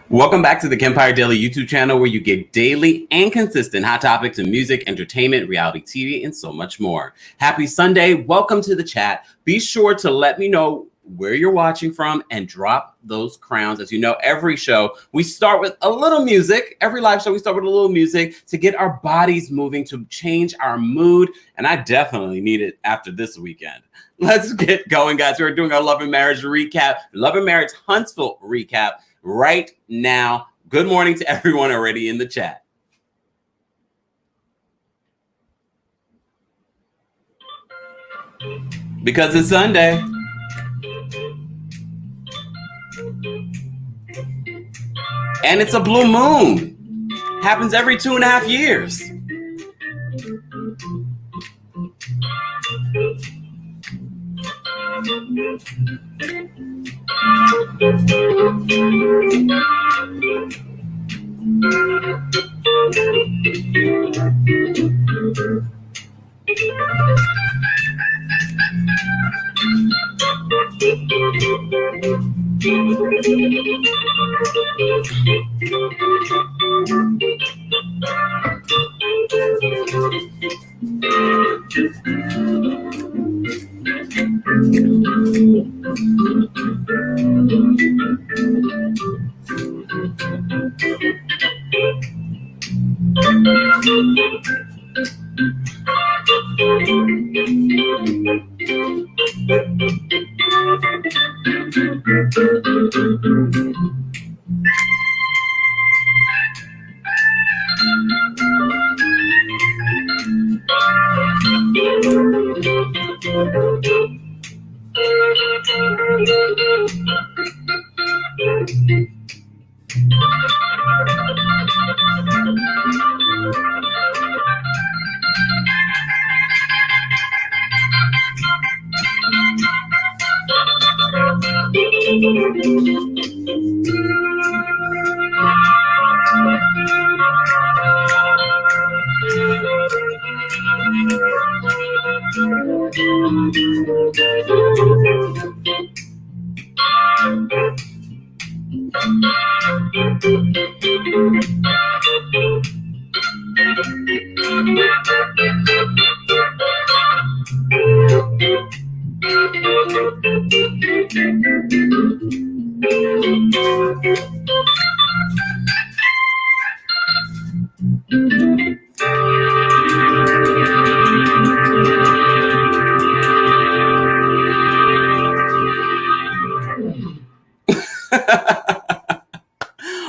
Welcome back to the Kempire Daily YouTube channel, where you get daily and consistent hot topics in music, entertainment, reality TV, and so much more. Happy Sunday. Welcome to the chat. Be sure to let me know where you're watching from and drop those crowns. As you know, every show we start with a little music. Every live show we start with a little music to get our bodies moving, to change our mood. And I definitely need it after this weekend. Let's get going, guys. We're doing our Love and Marriage recap, Love and Marriage Huntsville recap right now. Good morning to everyone already in the chat. Because it's Sunday. And it's a blue moon. Happens every 2.5 years.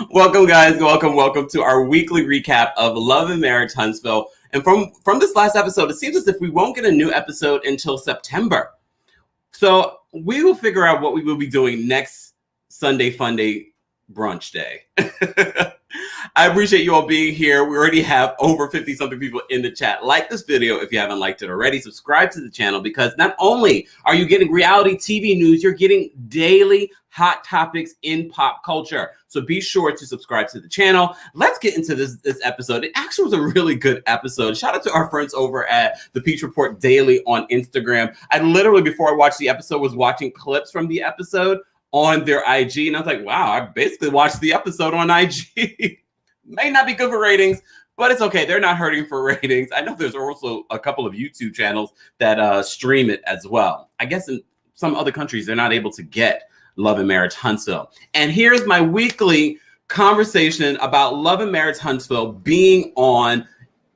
Welcome, guys. Welcome to our weekly recap of Love and Marriage Huntsville. And from this last episode, it seems as if we won't get a new episode until September. So we will figure out what we will be doing next Sunday Fun Day brunch day. I appreciate you all being here. We already have over 50-something people in the chat. Like this video if you haven't liked it already. Subscribe to the channel, because not only are you getting reality TV news, you're getting daily hot topics in pop culture. So be sure to subscribe to the channel. Let's get into this episode. It actually was a really good episode. Shout out to our friends over at The Peach Report Daily on Instagram. I literally, before I watched the episode, was watching clips from the episode on their IG. And I was like, wow, I basically watched the episode on IG. May not be good for ratings, but it's okay. They're not hurting for ratings. I know there's also a couple of YouTube channels that stream it as well. I guess in some other countries, they're not able to get Love and Marriage Huntsville. And here's my weekly conversation about Love and Marriage Huntsville being on,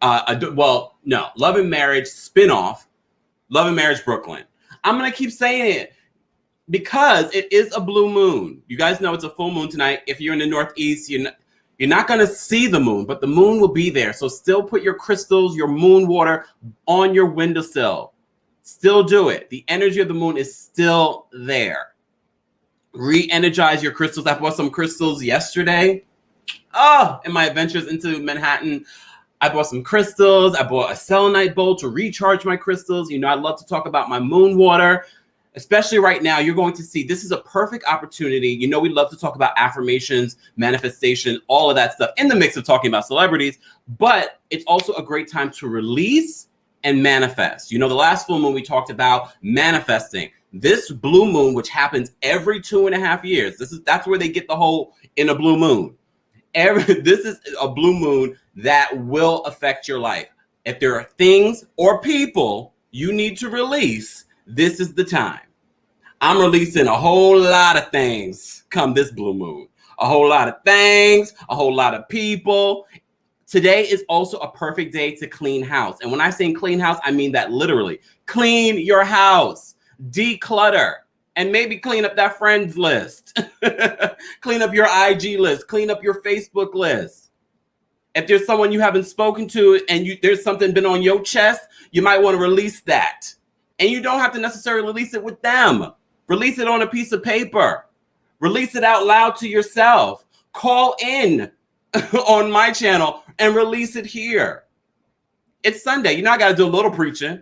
Love and Marriage spinoff, Love and Marriage Brooklyn. I'm going to keep saying it because it is a blue moon. You guys know it's a full moon tonight. If you're in the Northeast, you're not going to see the moon, but the moon will be there. So still put your crystals, your moon water on your windowsill. Still do it. The energy of the moon is still there. Re-energize your crystals. I bought some crystals yesterday. In my adventures into Manhattan, I bought some crystals. I bought a selenite bowl to recharge my crystals. You know, I love to talk about my moon water. Especially right now, you're going to see this is a perfect opportunity. You know, we love to talk about affirmations, manifestation, all of that stuff in the mix of talking about celebrities, but it's also a great time to release and manifest. You know, the last full moon we talked about manifesting. This blue moon, which happens every 2.5 years, that's where they get the whole in a blue moon. This is a blue moon that will affect your life. If there are things or people you need to release, this is the time. I'm releasing a whole lot of things come this blue moon. A whole lot of things, a whole lot of people. Today is also a perfect day to clean house. And when I say clean house, I mean that literally. Clean your house, declutter, and maybe clean up that friends list. Clean up your IG list, clean up your Facebook list. If there's someone you haven't spoken to and there's something been on your chest, you might want to release that. And you don't have to necessarily release it with them. Release it on a piece of paper. Release it out loud to yourself. Call in on my channel and release it here. It's Sunday. You know, I got to do a little preaching.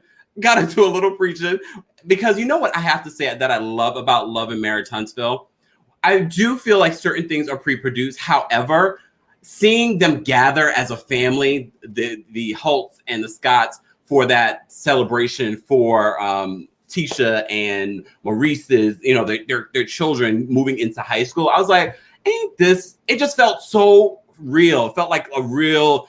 Because you know what I have to say that I love about Love and Marriage Huntsville? I do feel like certain things are pre-produced. However, seeing them gather as a family, the Holtz and the Scotts, for that celebration for Tisha and Maurice's, you know, their children moving into high school. I was like, ain't this, it just felt so real. It felt like a real,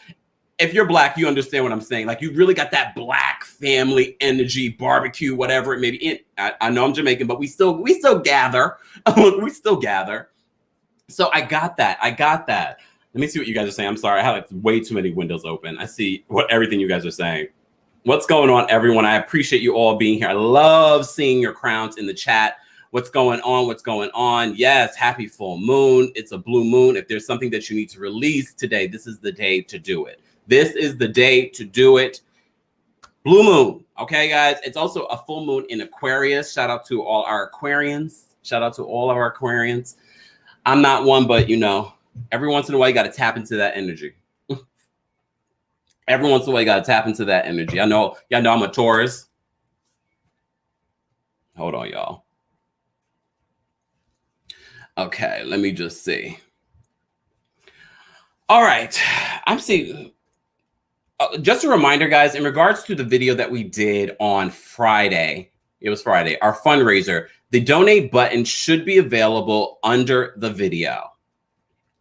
if you're Black, you understand what I'm saying. Like, you really got that Black family energy, barbecue, whatever it may be. I know I'm Jamaican, but we still gather. We still gather. So I got that. Let me see what you guys are saying. I'm sorry. I have like way too many windows open. I see everything you guys are saying. What's going on, everyone? I appreciate you all being here. I love seeing your crowns in the chat. What's going on? Yes, happy full moon. It's a blue moon. If there's something that you need to release today, this is the day to do it. Blue moon. Okay, guys. It's also a full moon in Aquarius. Shout out to all our Aquarians. I'm not one, but you know, every once in a while, you got to tap into that energy. I know I'm a Taurus. Hold on, y'all. Okay, let me just see. All right, I'm seeing. Just a reminder, guys, in regards to the video that we did on Friday, our fundraiser, the donate button should be available under the video.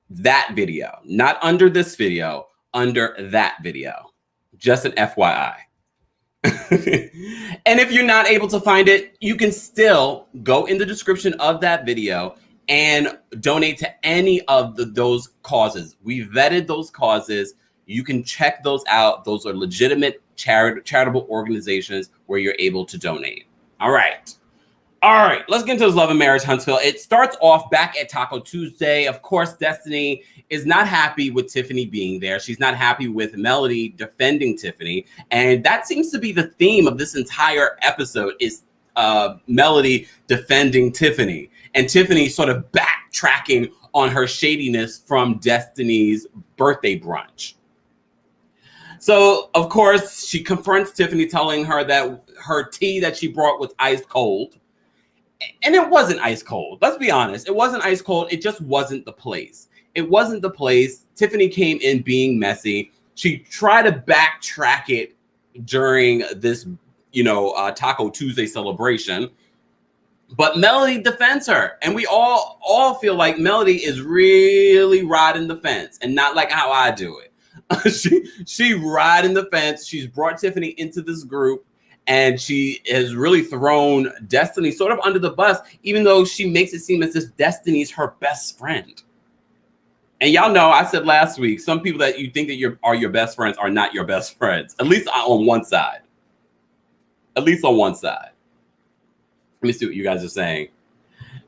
That video, not under this video, under that video. Just an FYI. And if you're not able to find it, you can still go in the description of that video and donate to any of those causes. We vetted those causes. You can check those out. Those are legitimate charitable organizations where you're able to donate. All right, let's get into this Love and Marriage Huntsville. It starts off back at Taco Tuesday. Of course, Destiny is not happy with Tiffany being there. She's not happy with Melody defending Tiffany. And that seems to be the theme of this entire episode is Melody defending Tiffany. And Tiffany sort of backtracking on her shadiness from Destiny's birthday brunch. So, of course, she confronts Tiffany, telling her that her tea that she brought was ice cold. And it wasn't ice cold. Let's be honest. It wasn't ice cold. It just wasn't the place. Tiffany came in being messy. She tried to backtrack it during this, Taco Tuesday celebration. But Melody defends her. And we all feel like Melody is really riding the fence and not like how I do it. She riding the fence. She's brought Tiffany into this group. And she has really thrown Destiny sort of under the bus, even though she makes it seem as if Destiny's her best friend. And y'all know, I said last week, some people that you think that are your best friends are not your best friends, at least on one side. Let me see what you guys are saying.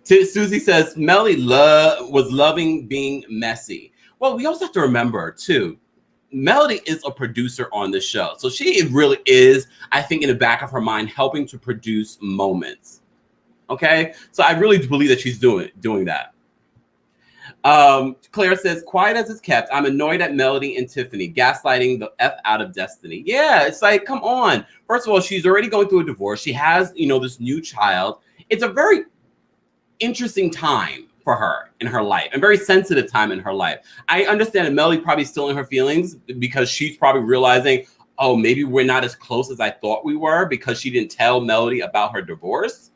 Susie says, Melly was loving being messy. Well, we also have to remember, too, Melody is a producer on this show. So she really is, I think, in the back of her mind, helping to produce moments. Okay? So I really believe that she's doing that. Claire says, quiet as it's kept, I'm annoyed at Melody and Tiffany gaslighting the F out of Destiny. Yeah, it's like, come on. First of all, she's already going through a divorce. She has, this new child. It's a very interesting time for her in her life, and very sensitive time in her life. I understand that Melody probably still in her feelings because she's probably realizing, oh, maybe we're not as close as I thought we were because she didn't tell Melody about her divorce,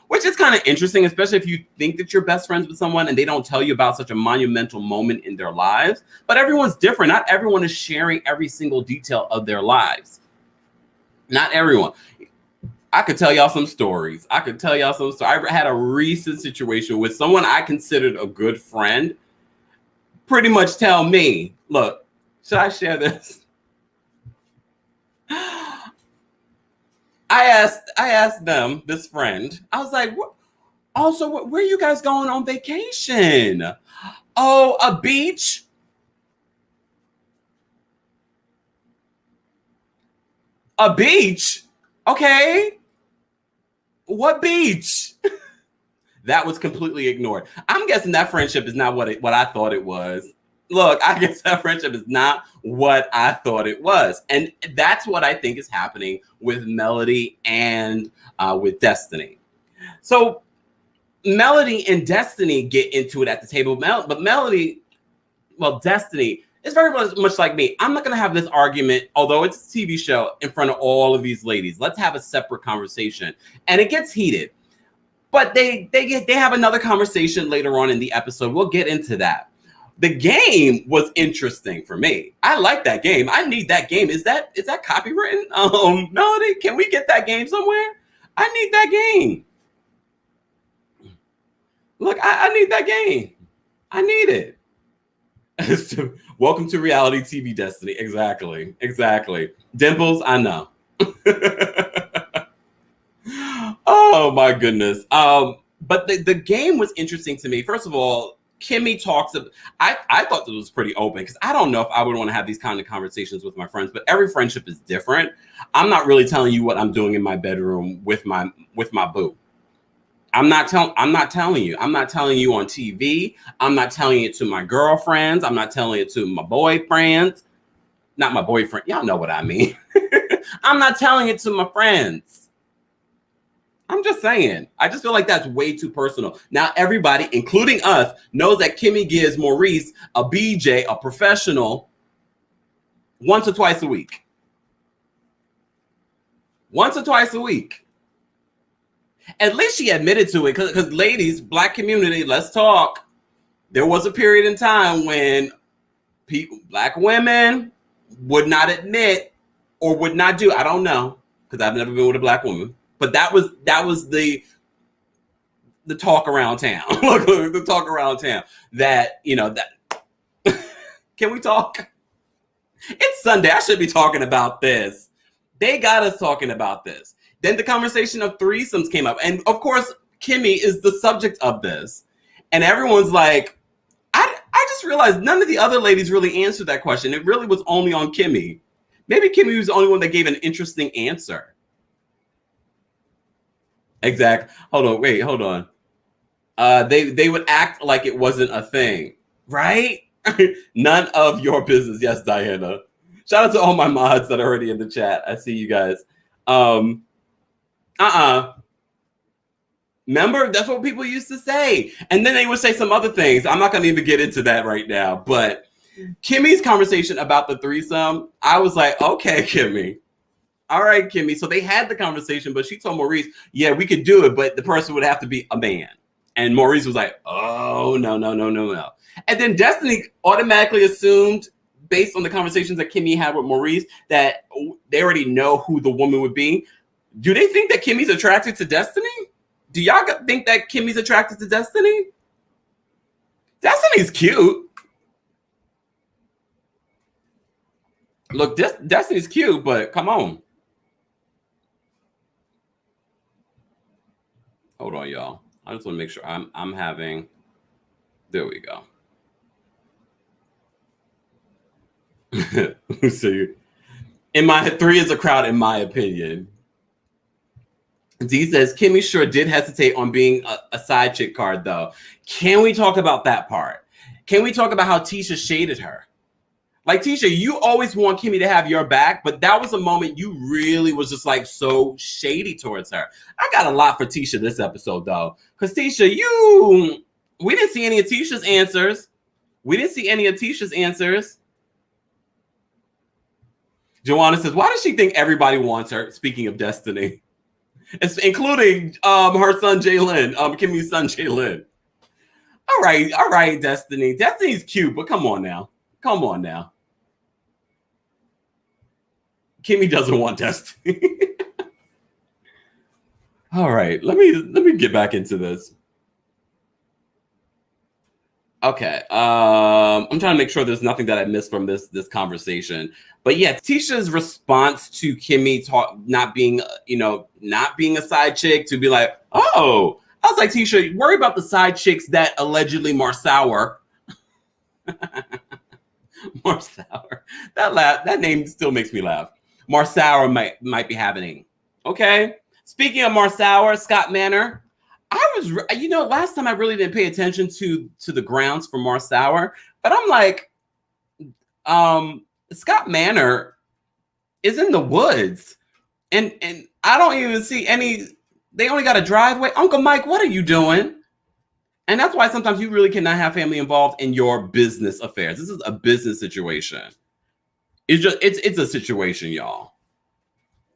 which is kind of interesting, especially if you think that you're best friends with someone and they don't tell you about such a monumental moment in their lives. But everyone's different. Not everyone is sharing every single detail of their lives. Not everyone. I could tell y'all some stories. I had a recent situation with someone I considered a good friend pretty much tell me, look, should I share this? I asked them, this friend, I was like, also, where are you guys going on vacation? Oh, a beach? A beach? Okay. What beach? That was completely ignored. I'm guessing that friendship is not what I thought it was. Look, I guess that friendship is not what I thought it was. And that's what I think is happening with Melody and with Destiny. So Melody and Destiny get into it at the table, but Destiny is very much like me. I'm not going to have this argument, although it's a TV show, in front of all of these ladies. Let's have a separate conversation. And it gets heated. But they have another conversation later on in the episode. We'll get into that. The game was interesting for me. I like that game. I need that game. Is that copywritten? Melody, can we get that game somewhere? I need that game. Look, I need that game. I need it. Welcome to reality TV, Destiny. Exactly. Dimples, I know. Oh my goodness. But the game was interesting to me. First of all, Kimmy talks about, I thought this was pretty open because I don't know if I would want to have these kind of conversations with my friends, but every friendship is different. I'm not really telling you what I'm doing in my bedroom with my boo. I'm not telling you. I'm not telling you on TV. I'm not telling it to my girlfriends. I'm not telling it to my boyfriends. Not my boyfriend. Y'all know what I mean. I'm not telling it to my friends. I'm just saying. I just feel like that's way too personal. Now, everybody, including us, knows that Kimmy gives Maurice a BJ, a professional, once or twice a week. Once or twice a week. At least she admitted to it, because ladies, Black community, let's talk. There was a period in time when Black women would not admit or would not do, I don't know, because I've never been with a Black woman, but that was the talk around town. The talk around town that, that can we talk? It's Sunday. I should be talking about this. They got us talking about this. Then the conversation of threesomes came up. And of course, Kimmy is the subject of this. And everyone's like, I just realized none of the other ladies really answered that question. It really was only on Kimmy. Maybe Kimmy was the only one that gave an interesting answer. Exactly. Hold on. They would act like it wasn't a thing, right? None of your business. Yes, Diana. Shout out to all my mods that are already in the chat. I see you guys. Remember, that's what people used to say. And then they would say some other things. I'm not going to even get into that right now. But Kimmy's conversation about the threesome, I was like, okay, Kimmy. All right, Kimmy. So they had the conversation, but she told Maurice, yeah, we could do it, but the person would have to be a man. And Maurice was like, oh, no. And then Destiny automatically assumed, based on the conversations that Kimmy had with Maurice, that they already know who the woman would be. Do they think that Kimmy's attracted to Destiny? Do y'all think that Kimmy's attracted to Destiny? Destiny's cute. Look, Destiny's cute, but come on. Hold on, y'all. I just want to make sure I'm having. There we go. So, in my 3 is a crowd, in my opinion. D says Kimmy sure did hesitate on being a side chick card, though. Can we talk about that part? Can we talk about how Tisha shaded her? Like, Tisha, you always want Kimmy to have your back, but that was a moment you really was just like so shady towards her. I got a lot for Tisha this episode, though, because Tisha, we didn't see any of Tisha's answers. Joanna says, why does she think everybody wants her? Speaking of Destiny. It's including her son, Jalen, Kimmy's son, Jalen. All right, Destiny. Destiny's cute, but come on now. Come on now. Kimmy doesn't want Destiny. All right, let me get back into this. Okay, I'm trying to make sure there's nothing that I missed from this conversation. But yeah, Tisha's response to Kimmy not being a side chick, to be like, oh, I was like, Tisha, worry about the side chicks that allegedly Marsour. Marsour. That name still makes me laugh. Marsour might be happening. Okay. Speaking of Marsour, Scott Manor. I was, last time I really didn't pay attention to the grounds for Marsour, but I'm like, Scott Manor is in the woods, and I don't even see any. They only got a driveway. Uncle Mike, what are you doing? And that's why sometimes you really cannot have family involved in your business affairs. This is a business situation. It's a situation, y'all.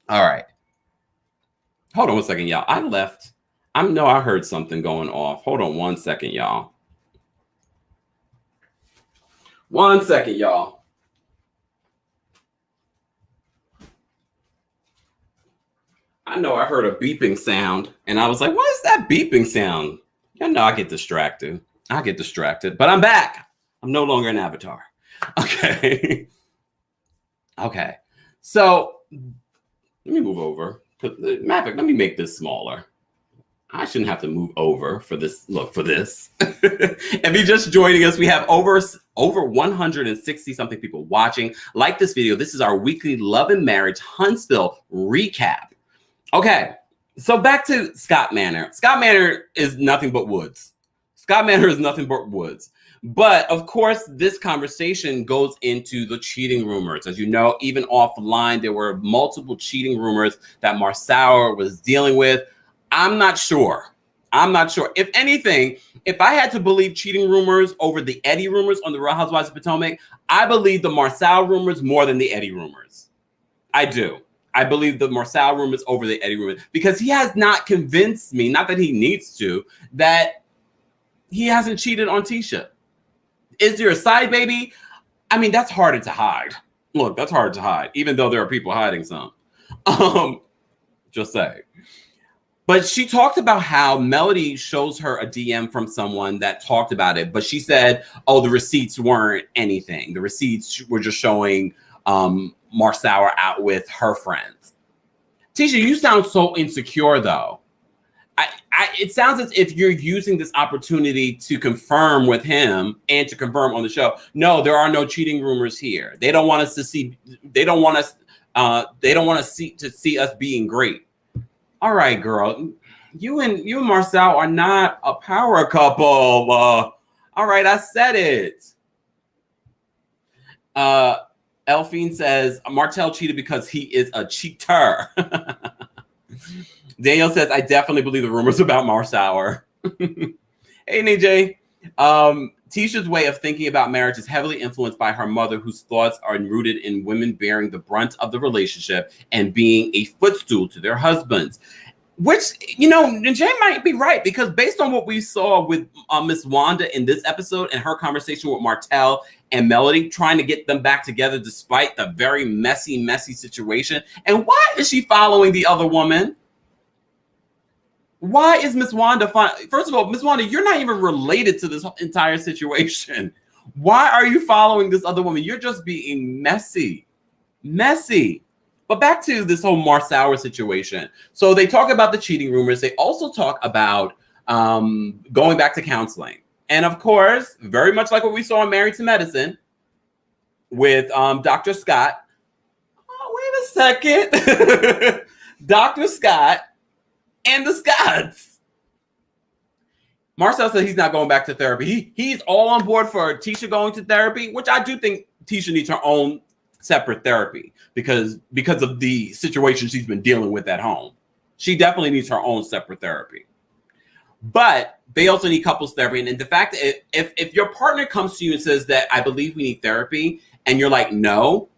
All right. Hold on one second, y'all. I left. I heard something going off. Hold on one second, y'all. One second, y'all. I know I heard a beeping sound, and I was like, what is that beeping sound? Y'all know I get distracted. But I'm back. I'm no longer an avatar. Okay. Okay. So let me move over. Maverick, let me make this smaller. I shouldn't have to move over for this. Look for this. If you're just joining us, we have over 160 something people watching. Like this video. This is our weekly Love and Marriage Huntsville recap. Okay, so back to Scott Manor. Scott Manor is nothing but woods. But of course, this conversation goes into the cheating rumors. As you know, even offline, there were multiple cheating rumors that Marsour was dealing with. I'm not sure. If anything, if I had to believe cheating rumors over the Eddie rumors on the Real Housewives of Potomac, I believe the Marsour rumors more than the Eddie rumors. I do. I believe the Marsour rumors over the Eddie rumors because he has not convinced me, not that he needs to, that he hasn't cheated on Tisha. Is there a side baby? I mean, that's harder to hide. Look, that's hard to hide, even though there are people hiding some. Just saying. But she talked about how Melody shows her a DM from someone that talked about it, but she said, oh, the receipts weren't anything. The receipts were just showing Marsour out with her friends. Tisha, you sound so insecure, though. It sounds as if you're using this opportunity to confirm with him and to confirm on the show. No, there are no cheating rumors here. They don't want us to see. They don't want us. They don't want to see us being great. All right, girl. You and Marsour are not a power couple. All right, I said it. Elfine says Martell cheated because he is a cheater. Daniel says, I definitely believe the rumors about Marsour. Hey, NJ. Tisha's way of thinking about marriage is heavily influenced by her mother, whose thoughts are rooted in women bearing the brunt of the relationship and being a footstool to their husbands. Which, Jay might be right, because based on what we saw with Miss Wanda in this episode and her conversation with Martell and Melody, trying to get them back together despite the very messy situation. And why is she following the other woman? Why is Miss Wanda First of all, Miss Wanda, you're not even related to this entire situation. Why are you following this other woman? You're just being messy. But back to this whole Marsour situation. So they talk about the cheating rumors. They also talk about going back to counseling. And of course, very much like what we saw in Married to Medicine with Dr. Scott. Oh, wait a second. Dr. Scott and the Scotts. Marcel said he's not going back to therapy. He's all on board for Tisha going to therapy, which I do think Tisha needs her own separate therapy because of the situation she's been dealing with at home. She definitely needs her own separate therapy. But they also need couples therapy. And the fact that if your partner comes to you and says that I believe we need therapy, and you're like, no,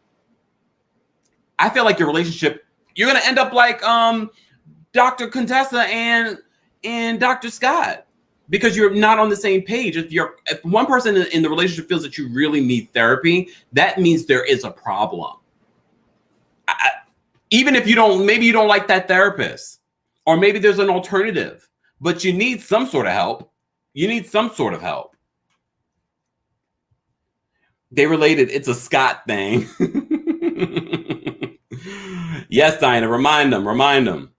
I feel like your relationship, you're going to end up like Dr. Contessa and Dr. Scott, because you're not on the same page. If one person in the relationship feels that you really need therapy, that means there is a problem. Even if maybe you don't like that therapist, or maybe there's an alternative, but you need some sort of help. You need some sort of help. They related. It's a Scott thing. Yes, Diana, remind them.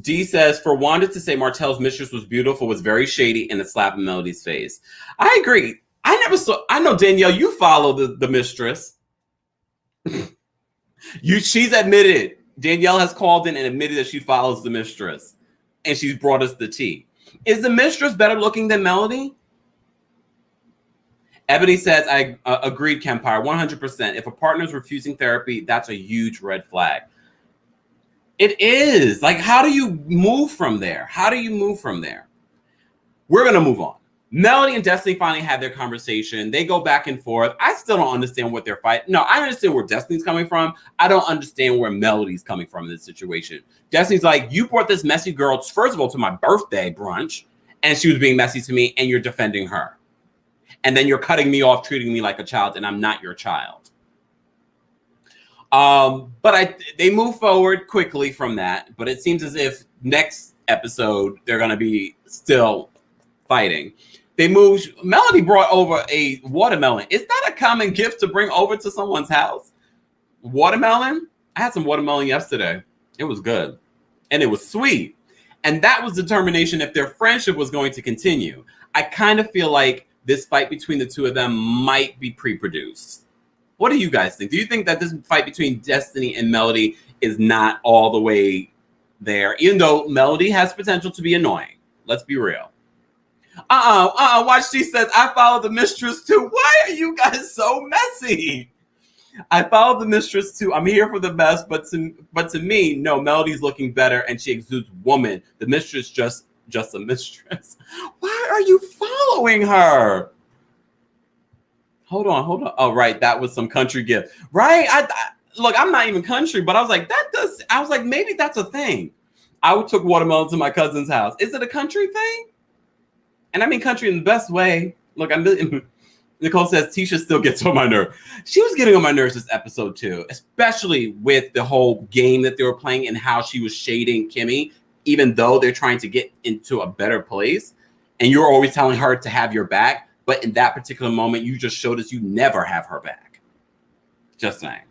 D says, for Wanda to say Martell's mistress was beautiful was very shady and a slap in Melody's face. I agree. I know, Danielle, you follow the mistress. She's admitted. Danielle has called in and admitted that she follows the mistress, and she's brought us the tea. Is the mistress better looking than Melody? Ebony says, I agreed, Kempire, 100%. If a partner is refusing therapy, that's a huge red flag. It is. Like, how do you move from there? We're going to move on. Melody and Destiny finally had their conversation. They go back and forth. I still don't understand what they're fighting. No, I understand where Destiny's coming from. I don't understand where Melody's coming from in this situation. Destiny's like, you brought this messy girl, first of all, to my birthday brunch, and she was being messy to me, and you're defending her. And then you're cutting me off, treating me like a child, and I'm not your child. But they move forward quickly from that, but it seems as if next episode, they're going to be still fighting. Melody brought over a watermelon. Is that a common gift to bring over to someone's house? Watermelon? I had some watermelon yesterday. It was good. And it was sweet. And that was determination if their friendship was going to continue. I kind of feel like this fight between the two of them might be pre-produced. What do you guys think? Do you think that this fight between Destiny and Melody is not all the way there, even though Melody has potential to be annoying? Let's be real. Watch, she says, I follow the mistress too. Why are you guys so messy? I follow the mistress too. I'm here for the best, but to me, no, Melody's looking better and she exudes woman. The mistress just a mistress. Why are you following her? Hold on. Oh, right. That was some country gift. Right? Look, I'm not even country, but I was like, maybe that's a thing. I took watermelon to my cousin's house. Is it a country thing? And I mean country in the best way. Look, Nicole says Tisha still gets on my nerve. She was getting on my nerves this episode too, especially with the whole game that they were playing and how she was shading Kimmy, even though they're trying to get into a better place. And you're always telling her to have your back. But in that particular moment, you just showed us you never have her back. Just saying.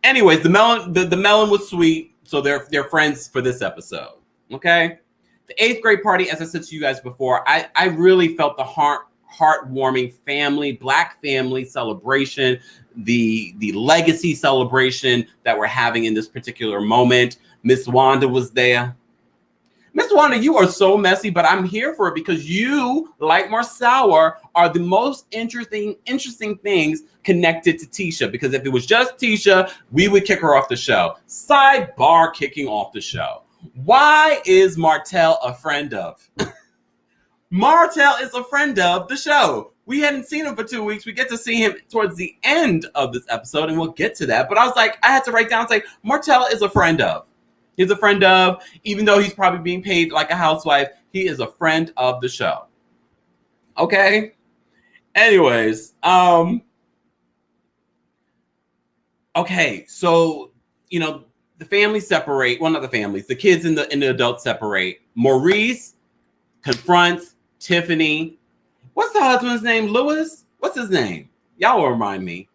Anyways, the melon was sweet. So they're friends for this episode. Okay. The 8th grade party, as I said to you guys before, I really felt the heartwarming Black family celebration, the legacy celebration that we're having in this particular moment. Miss Wanda was there. Miss Wanda, you are so messy, but I'm here for it because you, like Marcella, are the most interesting things connected to Tisha. Because if it was just Tisha, we would kick her off the show. Sidebar, kicking off the show. Why is Martell a friend of? Martell is a friend of the show. We hadn't seen him for 2 weeks. We get to see him towards the end of this episode, and we'll get to that. But I was like, I had to write down, say, Martell is a friend of. He's a friend of, even though he's probably being paid like a housewife, he is a friend of the show. Okay? Anyways, okay, so, the families separate. Well, not the families. The kids and the adults separate. Maurice confronts Tiffany. What's the husband's name? Lewis? What's his name? Y'all will remind me.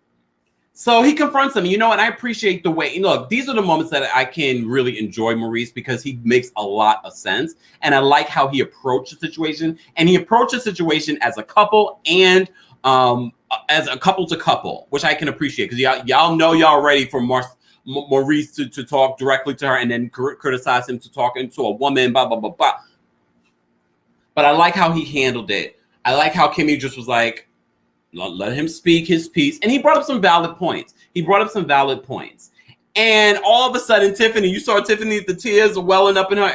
So he confronts him, and I appreciate the way, look, these are the moments that I can really enjoy Maurice because he makes a lot of sense. And I like how he approached the situation. And he approached the situation as a couple and as a couple to couple, which I can appreciate because y'all know y'all ready for Maurice to talk directly to her and then criticize him to talking to a woman, blah, blah, blah, blah. But I like how he handled it. I like how Kimmy just was like, let him speak his piece. And he brought up some valid points. And all of a sudden, Tiffany, you saw Tiffany, the tears are welling up in her.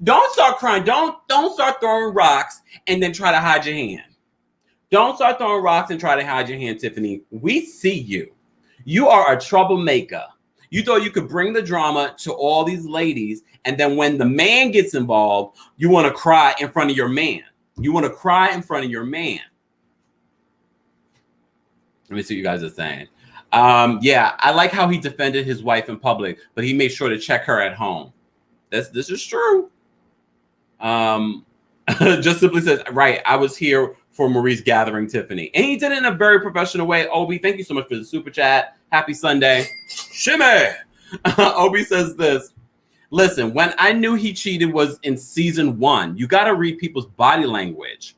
Don't start crying. Don't start throwing rocks and then try to hide your hand. Don't start throwing rocks and try to hide your hand, Tiffany. We see you. You are a troublemaker. You thought you could bring the drama to all these ladies, and then when the man gets involved, you want to cry in front of your man. You want to cry in front of your man. Let me see what you guys are saying. Yeah, I like how he defended his wife in public, but he made sure to check her at home. This is true. Just simply says, right, I was here for Maurice gathering Tiffany. And he did it in a very professional way. Obi, thank you so much for the super chat. Happy Sunday. Shimmy! Obi says this. Listen, when I knew he cheated was in season 1. You got to read people's body language.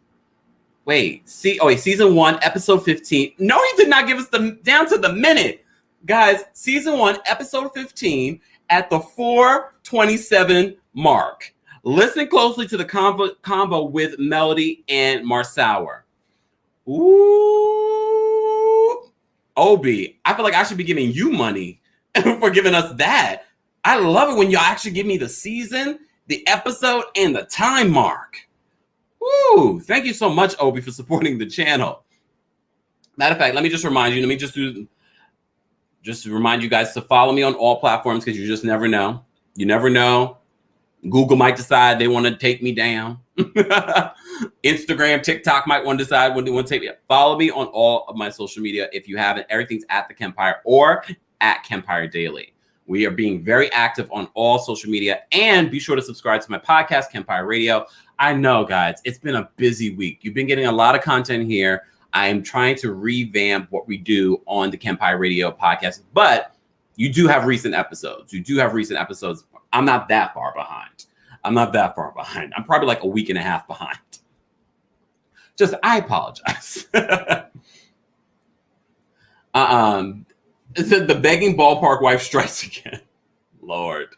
Wait, season 1, episode 15. No, he did not give us the down to the minute. Guys, season 1, episode 15 at the 4:27 mark. Listen closely to the convo with Melody and Marsauer. Ooh. Obi, I feel like I should be giving you money for giving us that. I love it when y'all actually give me the season, the episode, and the time mark. Woo! Thank you so much, Obi, for supporting the channel. Matter of fact, let me just remind you, remind you guys to follow me on all platforms because you just never know. You never know. Google might decide they want to take me down. Instagram, TikTok might want to decide when they want to take me. Follow me on all of my social media if you haven't. Everything's at TheKempire or at Kempire Daily. We are being very active on all social media, and be sure to subscribe to my podcast, Kempire Radio. I know, guys, it's been a busy week. You've been getting a lot of content here. I am trying to revamp what we do on the Kempire Radio podcast, but you do have recent episodes. I'm not that far behind. I'm probably like a week and a half behind. I apologize. The begging ballpark wife strikes again. Lord.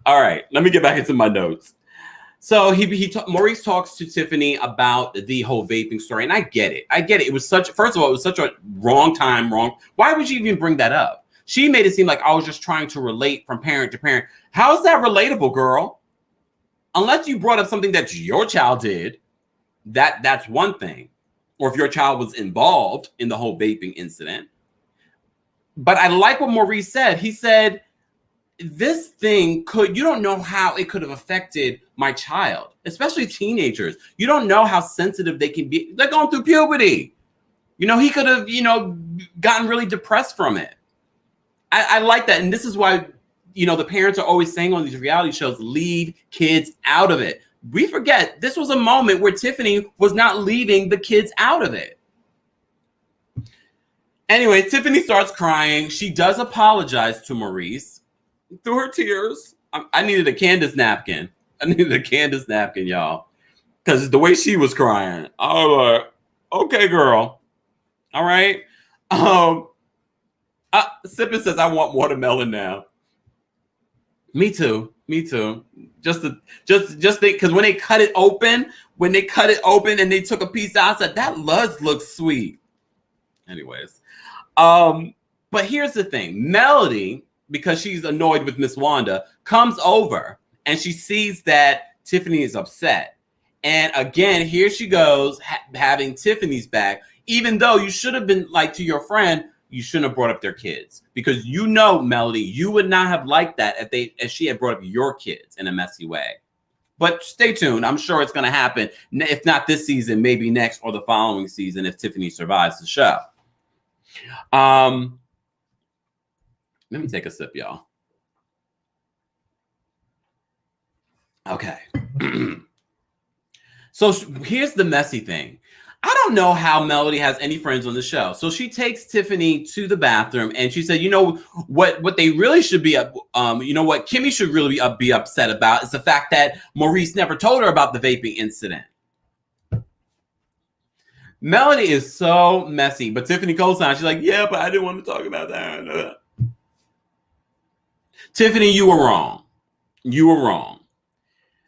All right, let me get back into my notes. So Maurice talks to Tiffany about the whole vaping story, and I get it. It was first of all, it was such a wrong time. Why would you even bring that up? She made it seem like I was just trying to relate from parent to parent. How is that relatable, girl? Unless you brought up something that your child did, that's one thing. Or if your child was involved in the whole vaping incident. But I like what Maurice said. He said, this thing you don't know how it could have affected my child, especially teenagers. You don't know how sensitive they can be. They're going through puberty. He could have, gotten really depressed from it. I like that. And this is why, the parents are always saying on these reality shows, leave kids out of it. We forget this was a moment where Tiffany was not leaving the kids out of it. Anyway, Tiffany starts crying. She does apologize to Maurice through her tears. I needed a Candace napkin. Y'all. Because the way she was crying, I was like, okay, girl. All right. Sippin says, I want watermelon now. Me too. Just think, because when they cut it open and they took a piece out, I said, that looks sweet. Anyways. But here's the thing. Melody, because she's annoyed with Miss Wanda, comes over and she sees that Tiffany is upset. And again, here she goes having Tiffany's back, even though you should have been like to your friend, you shouldn't have brought up their kids, because Melody, you would not have liked that if she had brought up your kids in a messy way. But stay tuned. I'm sure it's going to happen. If not this season, maybe next or the following season if Tiffany survives the show. Let me take a sip, y'all. Okay. So here's the messy thing. I don't know how Melody has any friends on the show. So she takes Tiffany to the bathroom and she said, what they really should be what Kimmy should really be upset about is the fact that Maurice never told her about the vaping incident. Melody is so messy, but Tiffany co-signs. She's like, yeah, but I didn't want to talk about that. Tiffany, you were wrong.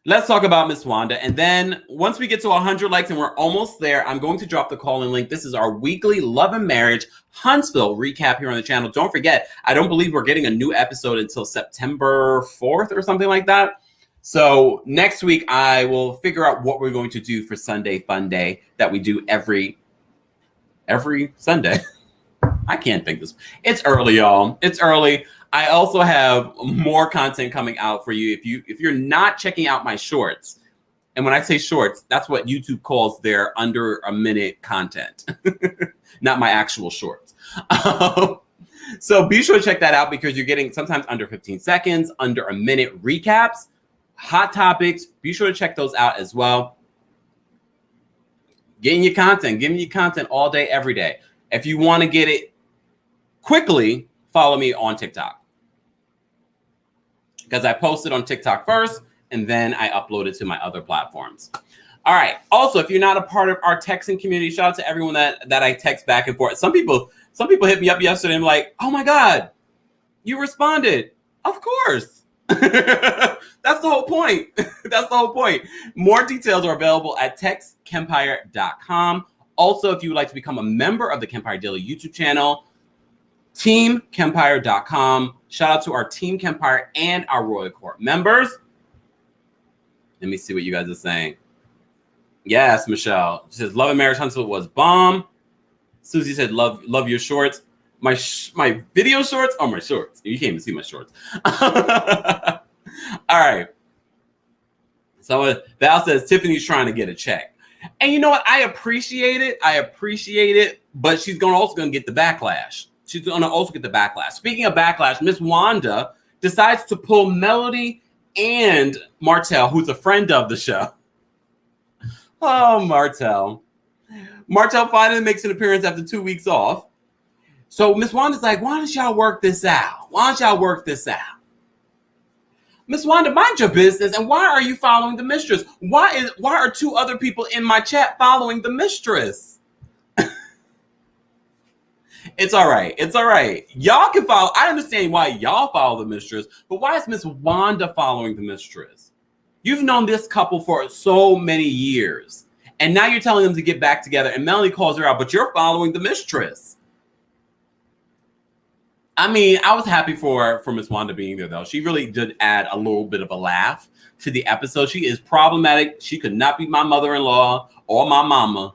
Let's talk about Miss Wanda. And then once we get to 100 likes and we're almost there, I'm going to drop the call-in link. This is our weekly Love and Marriage Huntsville recap here on the channel. Don't forget, I don't believe we're getting a new episode until September 4th or something like that. So next week, I will figure out what we're going to do for Sunday Fun Day that we do every Sunday. I can't think this. It's early, y'all. It's early. I also have more content coming out for you. If you're not checking out my shorts, and when I say shorts, that's what YouTube calls their under a minute content, not my actual shorts. So be sure to check that out because you're getting sometimes under 15 seconds, under a minute recaps, hot topics. Be sure to check those out as well. Giving you content all day, every day. If you want to get it quickly, follow me on TikTok. Because I posted on TikTok first, and then I upload it to my other platforms. All right. Also, if you're not a part of our texting community, shout out to everyone that I text back and forth. Some people hit me up yesterday and I'm like, oh my God, you responded. Of course. That's the whole point. That's the whole point. More details are available at TheKempire.com. Also, if you would like to become a member of the Kempire Daily YouTube channel, TeamKempire.com. Shout out to our Team Kempire and our Royal Court members. Let me see what you guys are saying. Yes, Michelle. She says, Love and Marriage Huntsville was bomb. Susie said, love your shorts. My video shorts or my shorts? You can't even see my shorts. All right. So Val says, Tiffany's trying to get a check. And you know what? I appreciate it. But she's also going to get the backlash. She's going to also get the backlash. Speaking of backlash, Miss Wanda decides to pull Melody and Martell, who's a friend of the show. Oh, Martell. Martell finally makes an appearance after 2 weeks off. So Miss Wanda's like, why don't y'all work this out? Miss Wanda, mind your business. And why are you following the mistress? Why are two other people in my chat following the mistress? It's all right. Y'all can follow. I understand why y'all follow the mistress, but why is Miss Wanda following the mistress? You've known this couple for so many years, and now you're telling them to get back together, and Melanie calls her out, but you're following the mistress. I mean, I was happy for Miss Wanda being there, though. She really did add a little bit of a laugh to the episode. She is problematic. She could not be my mother-in-law or my mama.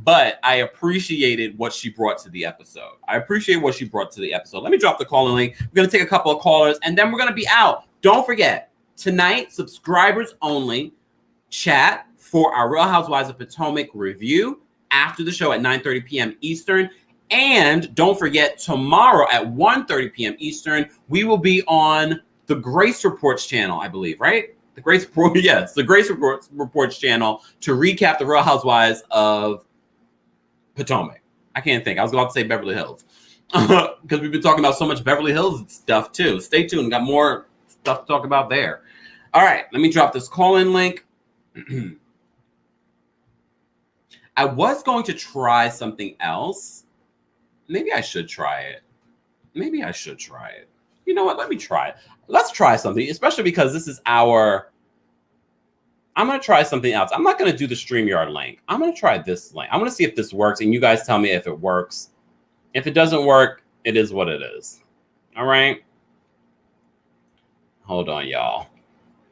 But I appreciated what she brought to the episode. Let me drop the calling link. We're going to take a couple of callers, and then we're going to be out. Don't forget, tonight, subscribers only, chat for our Real Housewives of Potomac review after the show at 9:30 p.m. Eastern. And don't forget, tomorrow at 1:30 p.m. Eastern, we will be on the Grace Reports channel, I believe, right? The Grace Reports channel to recap the Real Housewives of Potomac. I can't think. I was about to say Beverly Hills because we've been talking about so much Beverly Hills stuff too. Stay tuned. We got more stuff to talk about there. All right. Let me drop this call-in link. I was going to try something else. Maybe I should try it. You know what? Let me try it. Let's try something, especially because this is I'm going to try something else. I'm not going to do the StreamYard link. I'm going to try this link. I want to see if this works, and you guys tell me if it works. If it doesn't work, it is what it is. All right? Hold on, y'all.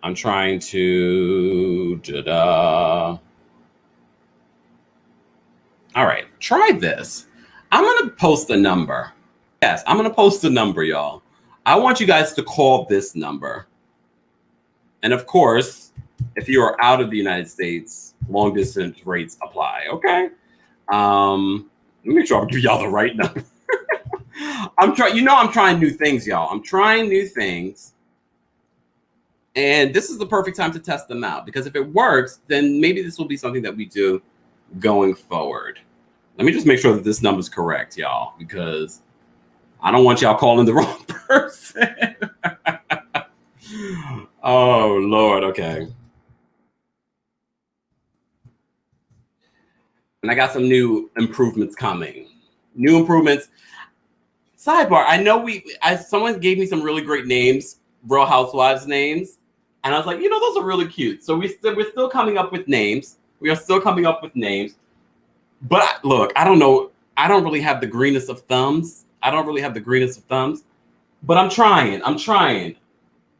I'm trying to... All right, try this. I'm going to post a number. Yes, I'm going to post a number, y'all. I want you guys to call this number. And of course, if you are out of the United States, long distance rates apply. Okay. Let me make sure I give y'all the right number. I'm trying new things, y'all. I'm trying new things. And this is the perfect time to test them out, because if it works, then maybe this will be something that we do going forward. Let me just make sure that this number is correct, y'all, because I don't want y'all calling the wrong person. Oh, Lord. Okay. And I got some new improvements coming. New improvements. Sidebar. I know someone gave me some really great names, Real Housewives names. And I was like, those are really cute. So we're still coming up with names. We are still coming up with names. But look, I don't know. I don't really have the greenest of thumbs. But I'm trying.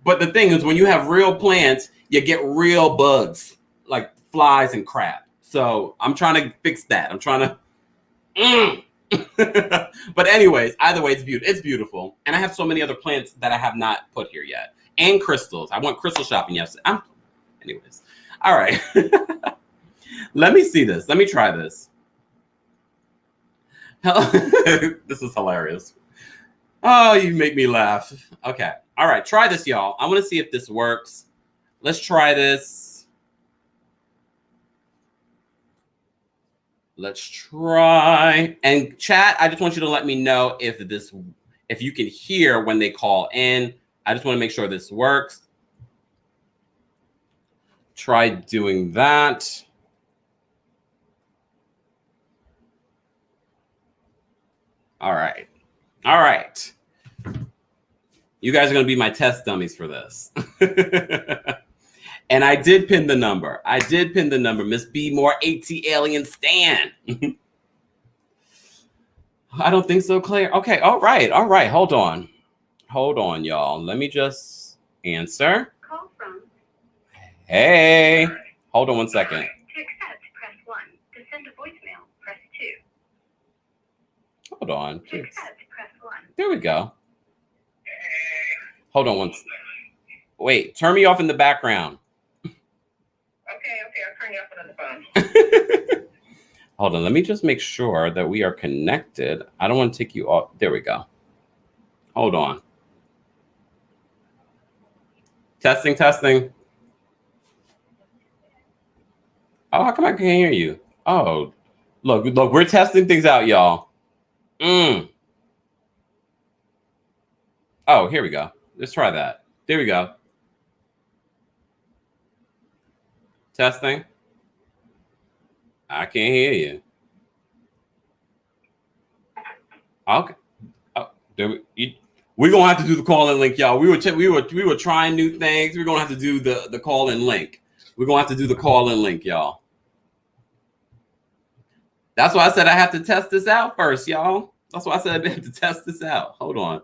But the thing is, when you have real plants, you get real bugs, like flies and crap. So I'm trying to fix that. I'm trying to But anyways, either way, it's beautiful. And I have so many other plants that I have not put here yet. And crystals. I went crystal shopping yesterday. Anyways. All right. Let me see this. Let me try this. This is hilarious. Oh, you make me laugh. Okay. All right. Try this, y'all. I want to see if this works. Let's try this. Let's try. And chat, I just want you to let me know if you can hear when they call in. I just want to make sure this works. Try doing that. All right. All right. You guys are going to be my test dummies for this. And I did pin the number. Miss B More AT Alien Stan. I don't think so, Claire. Okay. All right. Hold on, y'all. Let me just answer. Call from. Hey. Right. Hold on one second. To accept, press 1. To send a voicemail, press 2. Hold on. To accept, press 1. There we go. Hold on one second. Wait, turn me off in the background. Okay, I'll turn you off on the phone. Hold on, let me just make sure that we are connected. I don't want to take you off. There we go. Hold on. Testing. Oh, how come I can't hear you? Oh, look, we're testing things out, y'all. Oh, here we go. Let's try that. There we go. Testing. I can't hear you. Okay. Oh, we're gonna have to do the call-in link, y'all. We were trying new things. We're gonna have to do the call-in link. We're gonna have to do the call-in link, y'all. That's why I said I have to test this out first, y'all. That's why I said I have to test this out. Hold on.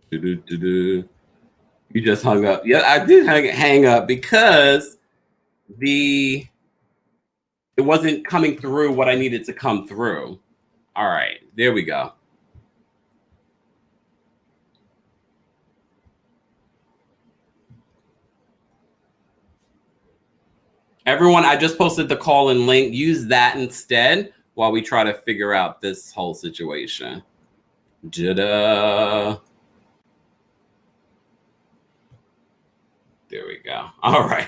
You just hung up. Yeah, I did hang up because it wasn't coming through what I needed to come through. All right, there we go. Everyone, I just posted the call-in link. Use that instead while we try to figure out this whole situation. Jada. There we go. All right.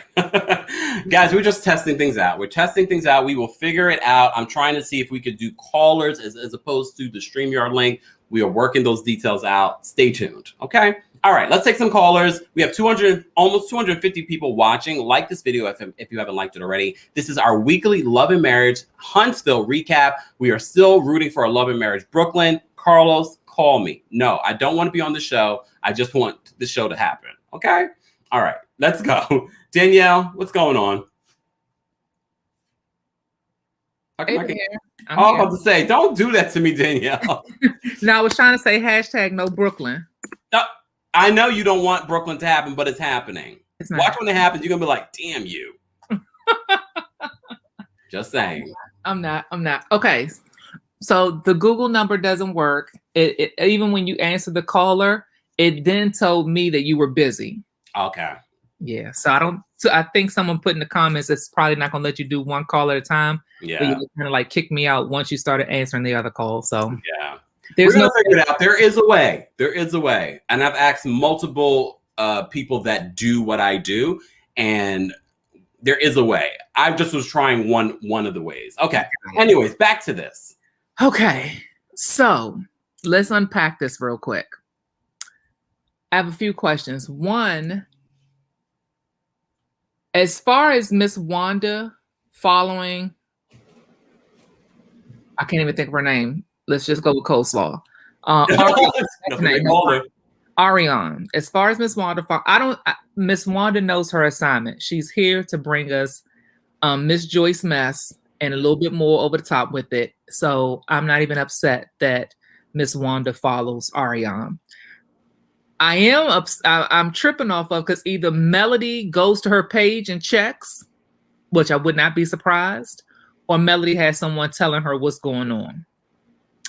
Guys, we're just testing things out. We're testing things out. We will figure it out. I'm trying to see if we could do callers as opposed to the StreamYard link. We are working those details out. Stay tuned. Okay. All right. Let's take some callers. We have almost 250 people watching. Like this video if you haven't liked it already. This is our weekly Love and Marriage Huntsville recap. We are still rooting for a Love and Marriage Brooklyn. Carlos, call me. No, I don't want to be on the show. I just want the show to happen. Okay. All right, let's go. Danielle, what's going on? I'm about to say, don't do that to me, Danielle. No, I was trying to say hashtag no Brooklyn. I know you don't want Brooklyn to happen, but it's happening. Watch when it happens. You're going to be like, damn you. Just saying. I'm not. Okay. So the Google number doesn't work. It even when you answer the caller, it then told me that you were busy. Okay. Yeah. So I think someone put in the comments it's probably not gonna let you do one call at a time. Yeah. But you kind of like kick me out once you started answering the other call. So yeah. There's We're gonna figure it out. There is a way. And I've asked multiple people that do what I do, and there is a way. I just was trying one of the ways. Okay. Anyways, back to this. Okay. So let's unpack this real quick. I have a few questions. One, as far as Miss Wanda following, I can't even think of her name. Let's just go with coleslaw. Ariane. As far as Miss Wanda, Miss Wanda knows her assignment. She's here to bring us Miss Joyce mess and a little bit more over the top with it. So I'm not even upset that Miss Wanda follows Ariane. I'm tripping off of because either Melody goes to her page and checks, which I would not be surprised, or Melody has someone telling her what's going on,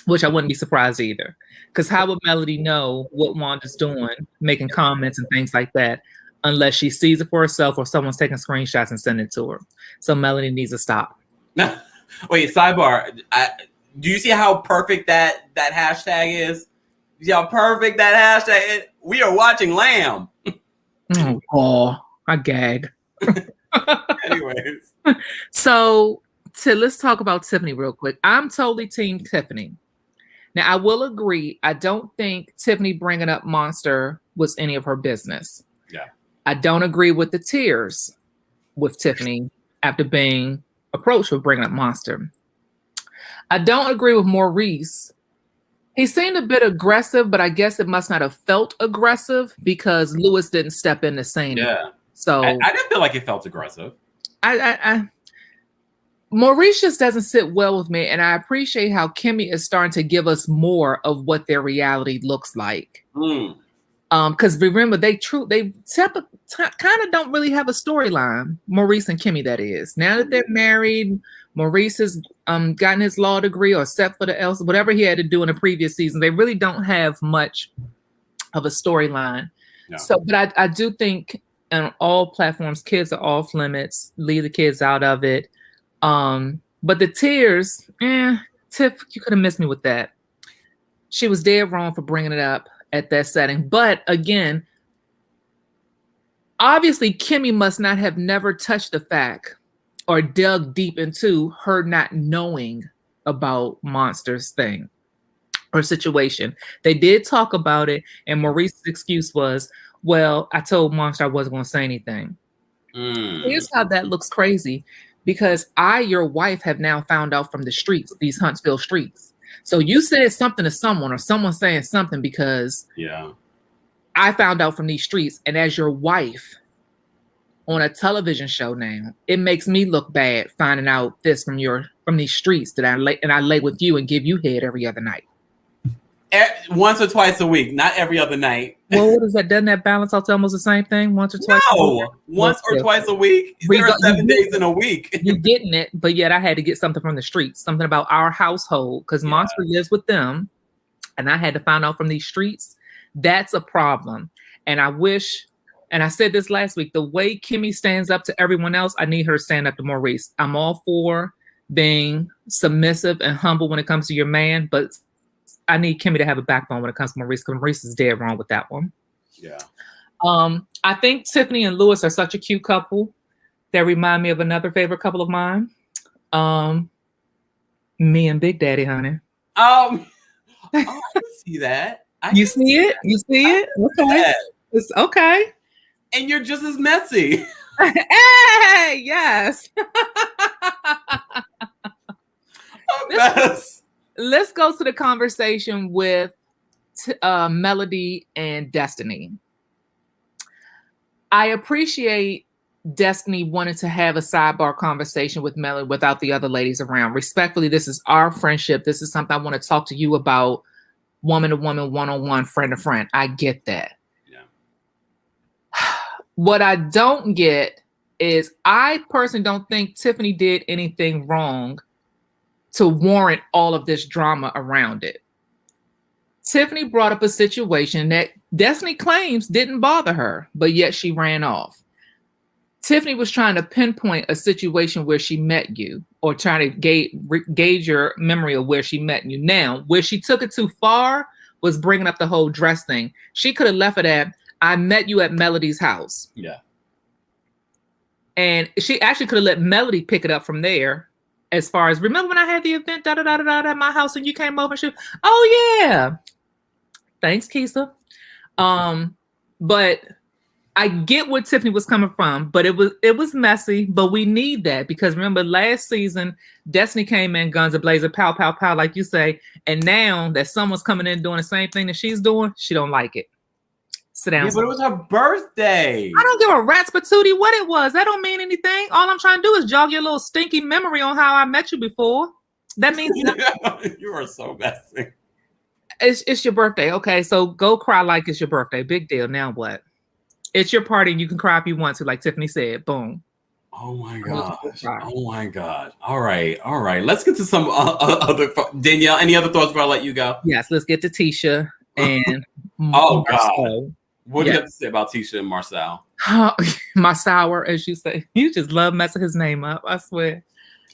which I wouldn't be surprised either. Because how would Melody know what Wanda's doing, making comments and things like that, unless she sees it for herself or someone's taking screenshots and sending it to her? So Melody needs to stop. Wait, sidebar. Do you see how perfect that hashtag is? You see how perfect that hashtag is? We are watching Lamb. Oh, I gag. Anyways. So let's talk about Tiffany real quick. I'm totally team Tiffany. Now, I will agree. I don't think Tiffany bringing up Monster was any of her business. Yeah. I don't agree with the tears with Tiffany after being approached with bringing up Monster. I don't agree with Maurice. He seemed a bit aggressive, but I guess it must not have felt aggressive because Lewis didn't step in to say anything. Yeah. So I didn't feel like it felt aggressive. Maurice just doesn't sit well with me, and I appreciate how Kimmy is starting to give us more of what their reality looks like. Because remember, they kind of don't really have a storyline. Maurice and Kimmy, that is. Now that they're married, Maurice has gotten his law degree or set for whatever he had to do in the previous season. They really don't have much of a storyline. No. So, but I do think on all platforms, kids are off limits. Leave the kids out of it. But the tears, Tiff, you could have missed me with that. She was dead wrong for bringing it up at that setting. But again, obviously Kimmy must not have never touched the fact or dug deep into her not knowing about Monster's thing or situation. They did talk about it, and Maurice's excuse was, well, I told Monster I wasn't going to say anything. Here's how that looks crazy, because your wife, have now found out from the streets, these Huntsville streets. So you said something to someone, or someone saying something because I found out from these streets, and as your wife on a television show now, it makes me look bad finding out this from these streets that I lay with you and give you head every other night. Once or twice a week, not every other night. Well, what is that? Doesn't that balance out to almost the same thing? Once or twice? No, once or twice a week. There are 7 days in a week. You're getting it, but yet I had to get something from the streets, something about our household, because Monster lives with them, and I had to find out from these streets. That's a problem. And I wish, and I said this last week, the way Kimmy stands up to everyone else, I need her to stand up to Maurice. I'm all for being submissive and humble when it comes to your man, but I need Kimmy to have a backbone when it comes to Maurice, because Maurice is dead wrong with that one. Yeah. I think Tiffany and Lewis are such a cute couple that remind me of another favorite couple of mine. Me and Big Daddy, honey. I can see that. You see it? You see it? Okay. It's okay. And you're just as messy. Hey, yes. Let's go to the conversation with Melody and Destiny. I appreciate Destiny wanted to have a sidebar conversation with Melody without the other ladies around. Respectfully, this is our friendship. This is something I want to talk to you about, woman to woman, one-on-one, friend to friend. I get that. Yeah. What I don't get is I personally don't think Tiffany did anything wrong to warrant all of this drama around it. Tiffany brought up a situation that Destiny claims didn't bother her, but yet she ran off. Tiffany was trying to pinpoint a situation where she met you, or trying to gauge your memory of where she met you. Now, where she took it too far was bringing up the whole dress thing. She could have left it at, I met you at Melody's house. Yeah. And she actually could have let Melody pick it up from there. As far as, remember when I had the event at my house and you came over and she, oh yeah. Thanks, Keisa. But I get where Tiffany was coming from, but it was messy, but we need that because remember last season, Destiny came in guns a-blazing, pow, pow, pow, like you say. And now that someone's coming in doing the same thing that she's doing, she don't like it. Sit down. Yeah, but it was her birthday. I don't give a rat's patootie what it was. That don't mean anything. All I'm trying to do is jog your little stinky memory on how I met you before. That means You are so messy. It's your birthday. Okay, so go cry like it's your birthday. Big deal. Now what? It's your party and you can cry if you want to, like Tiffany said. Boom. Oh my gosh. Oh my God. All right. Let's get to some other. Danielle, any other thoughts before I let you go? Yes, let's get to Tisha and Oh God. Marcel. What do you have to say about Tisha and Marcel? My sour, as you say. You just love messing his name up, I swear.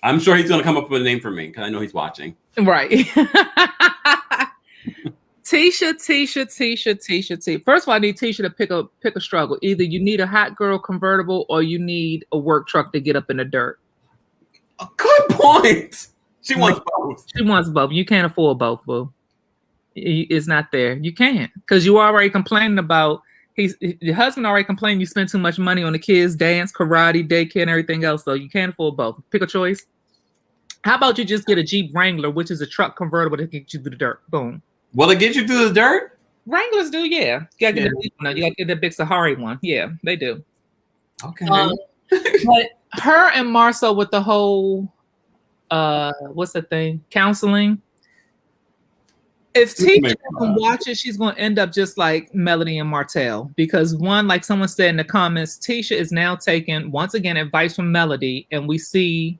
I'm sure he's going to come up with a name for me because I know he's watching. Right. Tisha. First of all, I need Tisha to pick a struggle. Either you need a hot girl convertible or you need a work truck to get up in the dirt. A good point. She wants both. She wants both. You can't afford both, boo. It's not there. You can't, because you already complaining about your husband already complained you spend too much money on the kids, dance, karate, daycare, and everything else. So you can't afford both. Pick a choice. How about you just get a Jeep Wrangler, which is a truck convertible that gets you through the dirt? Boom. Will it get you through the dirt? Wranglers do, yeah. You gotta get the big Sahari one. Yeah, they do. Okay. But her and Marcel with the whole what's the thing? Counseling. If Tisha can watch it, she's going to end up just like Melody and Martell, because one, like someone said in the comments, Tisha is now taking, once again, advice from Melody, and we see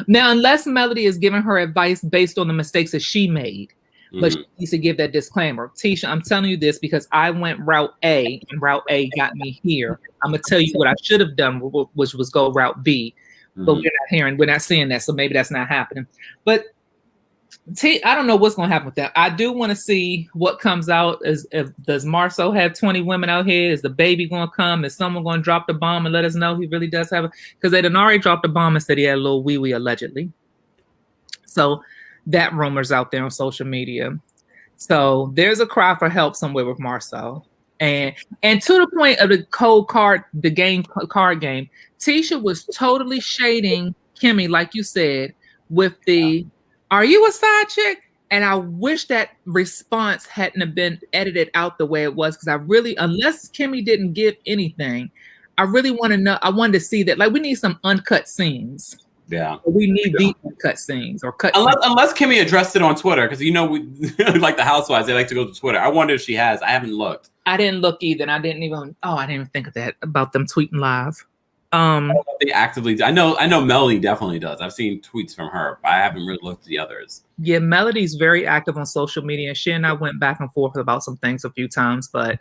now, unless Melody is giving her advice based on the mistakes that she made, but she needs to give that disclaimer. Tisha, I'm telling you this because I went route A, and route A got me here. I'm going to tell you what I should have done, which was go route B, but we're not seeing that, so maybe that's not happening. But I don't know what's going to happen with that. I do want to see what comes out. Does Marcel have 20 women out here? Is the baby going to come? Is someone going to drop the bomb and let us know he really does have it? Because they done already dropped the bomb and said he had a little wee-wee allegedly. So that rumor's out there on social media. So there's a cry for help somewhere with Marcel. And to the point of the card game, Tisha was totally shading Kimmy, like you said, with the "Are you a side chick?" And I wish that response hadn't have been edited out the way it was, because I really, unless Kimmy didn't give anything, I really want to know. I wanted to see that. Like, we need some uncut scenes. Yeah, we need the uncut scenes or cut. Unless Kimmy addressed it on Twitter, because we like the Housewives, they like to go to Twitter. I wonder if she has. I haven't looked. I didn't look either. And I didn't even think of that about them tweeting live. They actively. I know Melody definitely does. I've seen tweets from her, but I haven't really looked at the others. Yeah, Melody's very active on social media. She and I went back and forth about some things a few times, but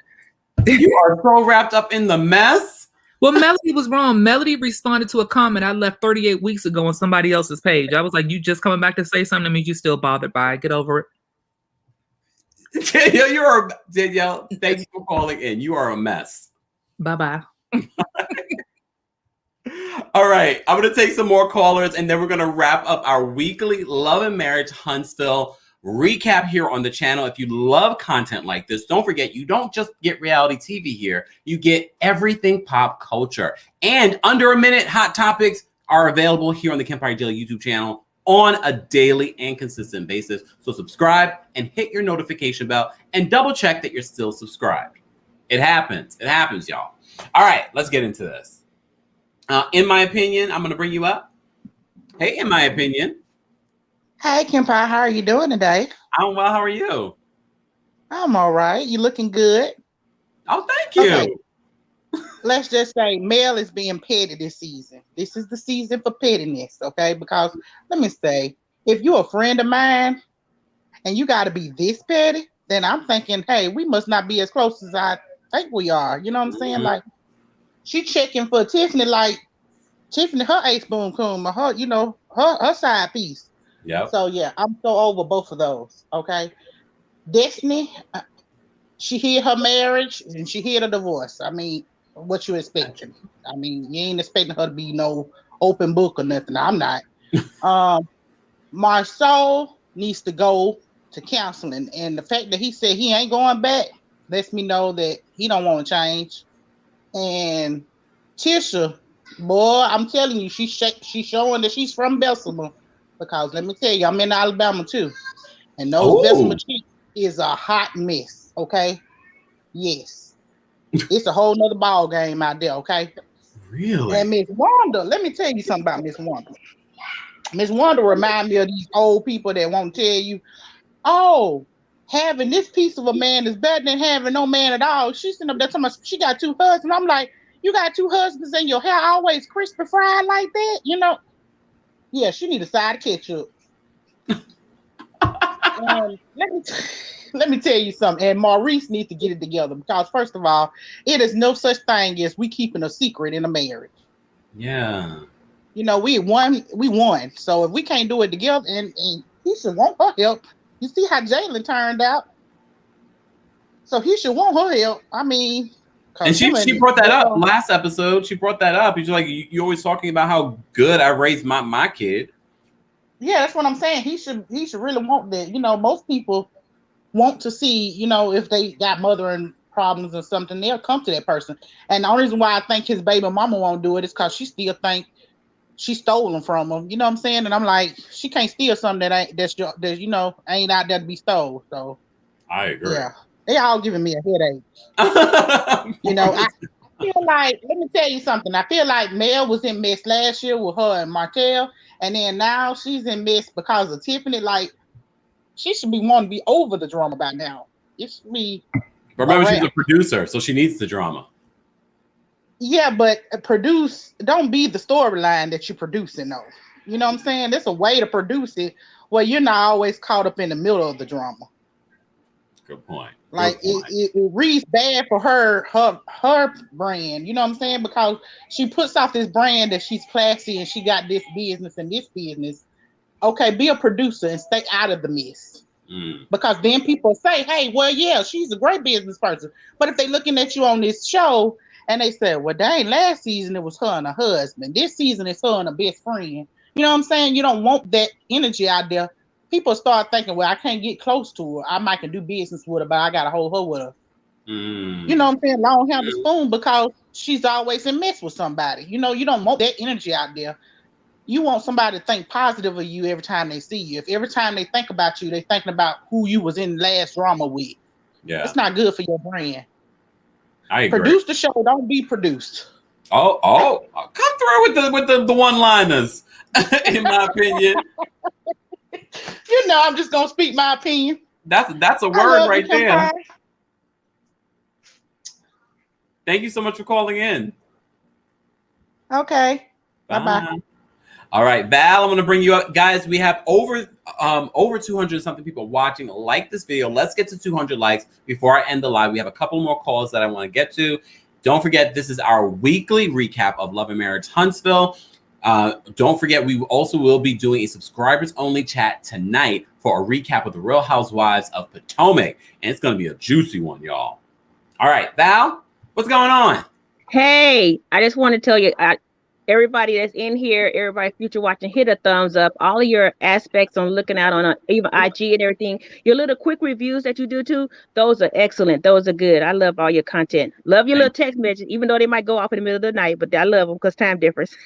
you are so wrapped up in the mess. Well, Melody was wrong. Melody responded to a comment I left 38 weeks ago on somebody else's page. I was like, "You just coming back to say something that means you still bothered by it. Get over it." Danielle, thank you for calling in. You are a mess. Bye-bye. All right, I'm going to take some more callers, and then we're going to wrap up our weekly Love and Marriage Huntsville recap here on the channel. If you love content like this, don't forget, you don't just get reality TV here. You get everything pop culture. And under a minute, hot topics are available here on the Kempire Daily YouTube channel on a daily and consistent basis. So subscribe and hit your notification bell and double check that you're still subscribed. It happens. It happens, y'all. All right, let's get into this. In my opinion, I'm going to bring you up. Hey, in my opinion. Hey, Kempire, how are you doing today? I'm well. How are you? I'm all right. You looking good? Oh, thank you. Okay. Let's just say Mel is being petty this season. This is the season for pettiness, okay? Because let me say, if you're a friend of mine and you got to be this petty, then I'm thinking, hey, we must not be as close as I think we are. You know what I'm saying? Like, she checking for Tiffany, like Tiffany, her ace boom coon, her, her side piece. Yeah. So yeah, I'm so over both of those. Okay. Destiny, she hid her marriage and she hid a divorce. I mean, what you expecting? I mean, you ain't expecting her to be no open book or nothing. I'm not. Marcel needs to go to counseling, and the fact that he said he ain't going back lets me know that he don't want to change. And Tisha, boy, I'm telling you, she's showing that she's from Bessemer, because let me tell you, I'm in Alabama too, and those Bessemer chicks is a hot mess. Okay, yes, it's a whole nother ball game out there. Okay, really. And Miss Wanda, let me tell you something about Miss Wanda. Miss Wanda remind me of these old people that won't tell you, oh, having this piece of a man is better than having no man at all. She's sitting up there talking about she got 2 husbands. I'm like, you got 2 husbands and your hair always crispy fried like that? You know? Yeah, she need a side of ketchup. And let me tell you something. And Maurice needs to get it together because, first of all, it is no such thing as we keeping a secret in a marriage. Yeah. You know, we won. So if we can't do it together, and he should want her help. You see how Jalen turned out. So he should want her help. I mean, and she brought that up last episode. She brought that up. She's like, you're always talking about how good I raised my kid. Yeah, that's what I'm saying. He should really want that. You know, most people want to see, you know, if they got mothering problems or something, they'll come to that person. And the only reason why I think his baby mama won't do it is because she still think she stole them from him. You know what I'm saying? And I'm like, she can't steal something that's you know, ain't out there to be stole. So I agree. Yeah, they all giving me a headache. You know, I feel like, let me tell you something. I feel like Mel was in mess last year with her and Martell, and then now she's in mess because of Tiffany. Like, she should be wanting to be over the drama by now. It should be. But remember, she's a producer, so she needs the drama. Yeah, but don't be the storyline that you're producing, though. You know what I'm saying? There's a way to produce it where you're not always caught up in the middle of the drama. Good point. Like, it reads bad for her brand. You know what I'm saying? Because she puts off this brand that she's classy and she got this business and this business. Okay, be a producer and stay out of the mess. Because then people say, hey, well, yeah, she's a great business person. But if they're looking at you on this show and they say, well, dang, last season it was her and her husband. This season it's her and her best friend. You know what I'm saying? You don't want that energy out there. People start thinking, well, I can't get close to her. I might can do business with her, but I got to hold her with her. You know what I'm saying? Long handle spoon, because she's always in mess with somebody. You know, you don't want that energy out there. You want somebody to think positive of you every time they see you. If every time they think about you, they're thinking about who you was in last drama with. Yeah, it's not good for your brand. I agree. Produce the show, don't be produced. Oh, come through with the one-liners, in my opinion. You know, I'm just gonna speak my opinion. That's a word right there. Thank you so much for calling in. Okay. Bye-bye. All right, Val, I'm going to bring you up. Guys, we have over 200 something people watching. Like this video. Let's get to 200 likes before I end the live. We have a couple more calls that I want to get to. Don't forget, this is our weekly recap of Love and Marriage Huntsville. Don't forget, we also will be doing a subscribers-only chat tonight for a recap of the Real Housewives of Potomac. And it's going to be a juicy one, y'all. All right, Val, what's going on? Hey, I just want to tell you, everybody that's in here, everybody future watching, hit a thumbs up. All of your aspects on looking out on even IG and everything, your little quick reviews that you do too, those are excellent. Those are good. I love all your content. Love your little text messages, even though they might go off in the middle of the night, but I love them because time difference.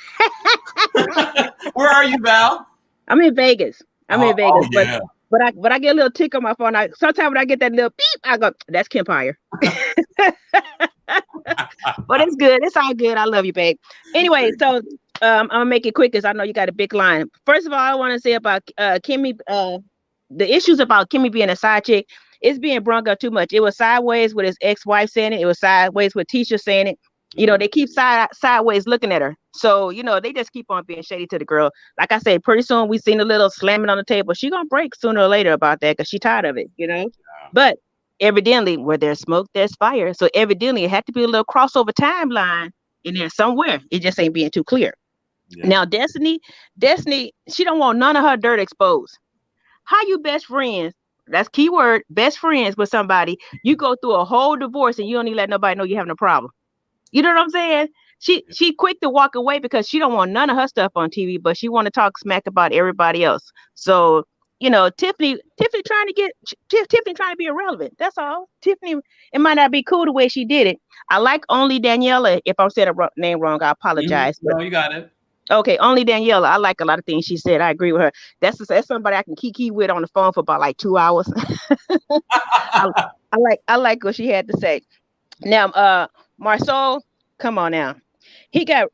Where are you, Val? I'm in Vegas. Oh, yeah. But I get a little tick on my phone. Sometimes when I get that little beep, I go, that's Kempire. But it's good. It's all good. I love you, babe. Anyway, so I'm gonna make it quick because I know you got a big line. First of all, I want to say about Kimmy, the issues about Kimmy being a side chick, it's being brung up too much. It was sideways with his ex-wife saying it. It was sideways with Tisha saying it. You know, they keep sideways looking at her. So, you know, they just keep on being shady to the girl. Like I said, pretty soon we seen a little slamming on the table. She gonna break sooner or later about that because she tired of it, you know. Yeah. But evidently, where there's smoke, there's fire. So evidently, it had to be a little crossover timeline in there somewhere. It just ain't being too clear. Yeah. Now, Destiny, she don't want none of her dirt exposed. How you best friends? That's keyword, best friends with somebody. You go through a whole divorce and you don't even let nobody know you're having a problem. You know what I'm saying? She quick to walk away because she don't want none of her stuff on TV, but she want to talk smack about everybody else. So, you know, Tiffany trying to be irrelevant. That's all. Tiffany, it might not be cool the way she did it. I like Only Daniela. If I'm saying her name wrong, I apologize. No, you got it. Okay, Only Daniela. I like a lot of things she said. I agree with her. That's somebody I can kiki with on the phone for about like 2 hours. I like what she had to say. Now, Marceau, come on now. He got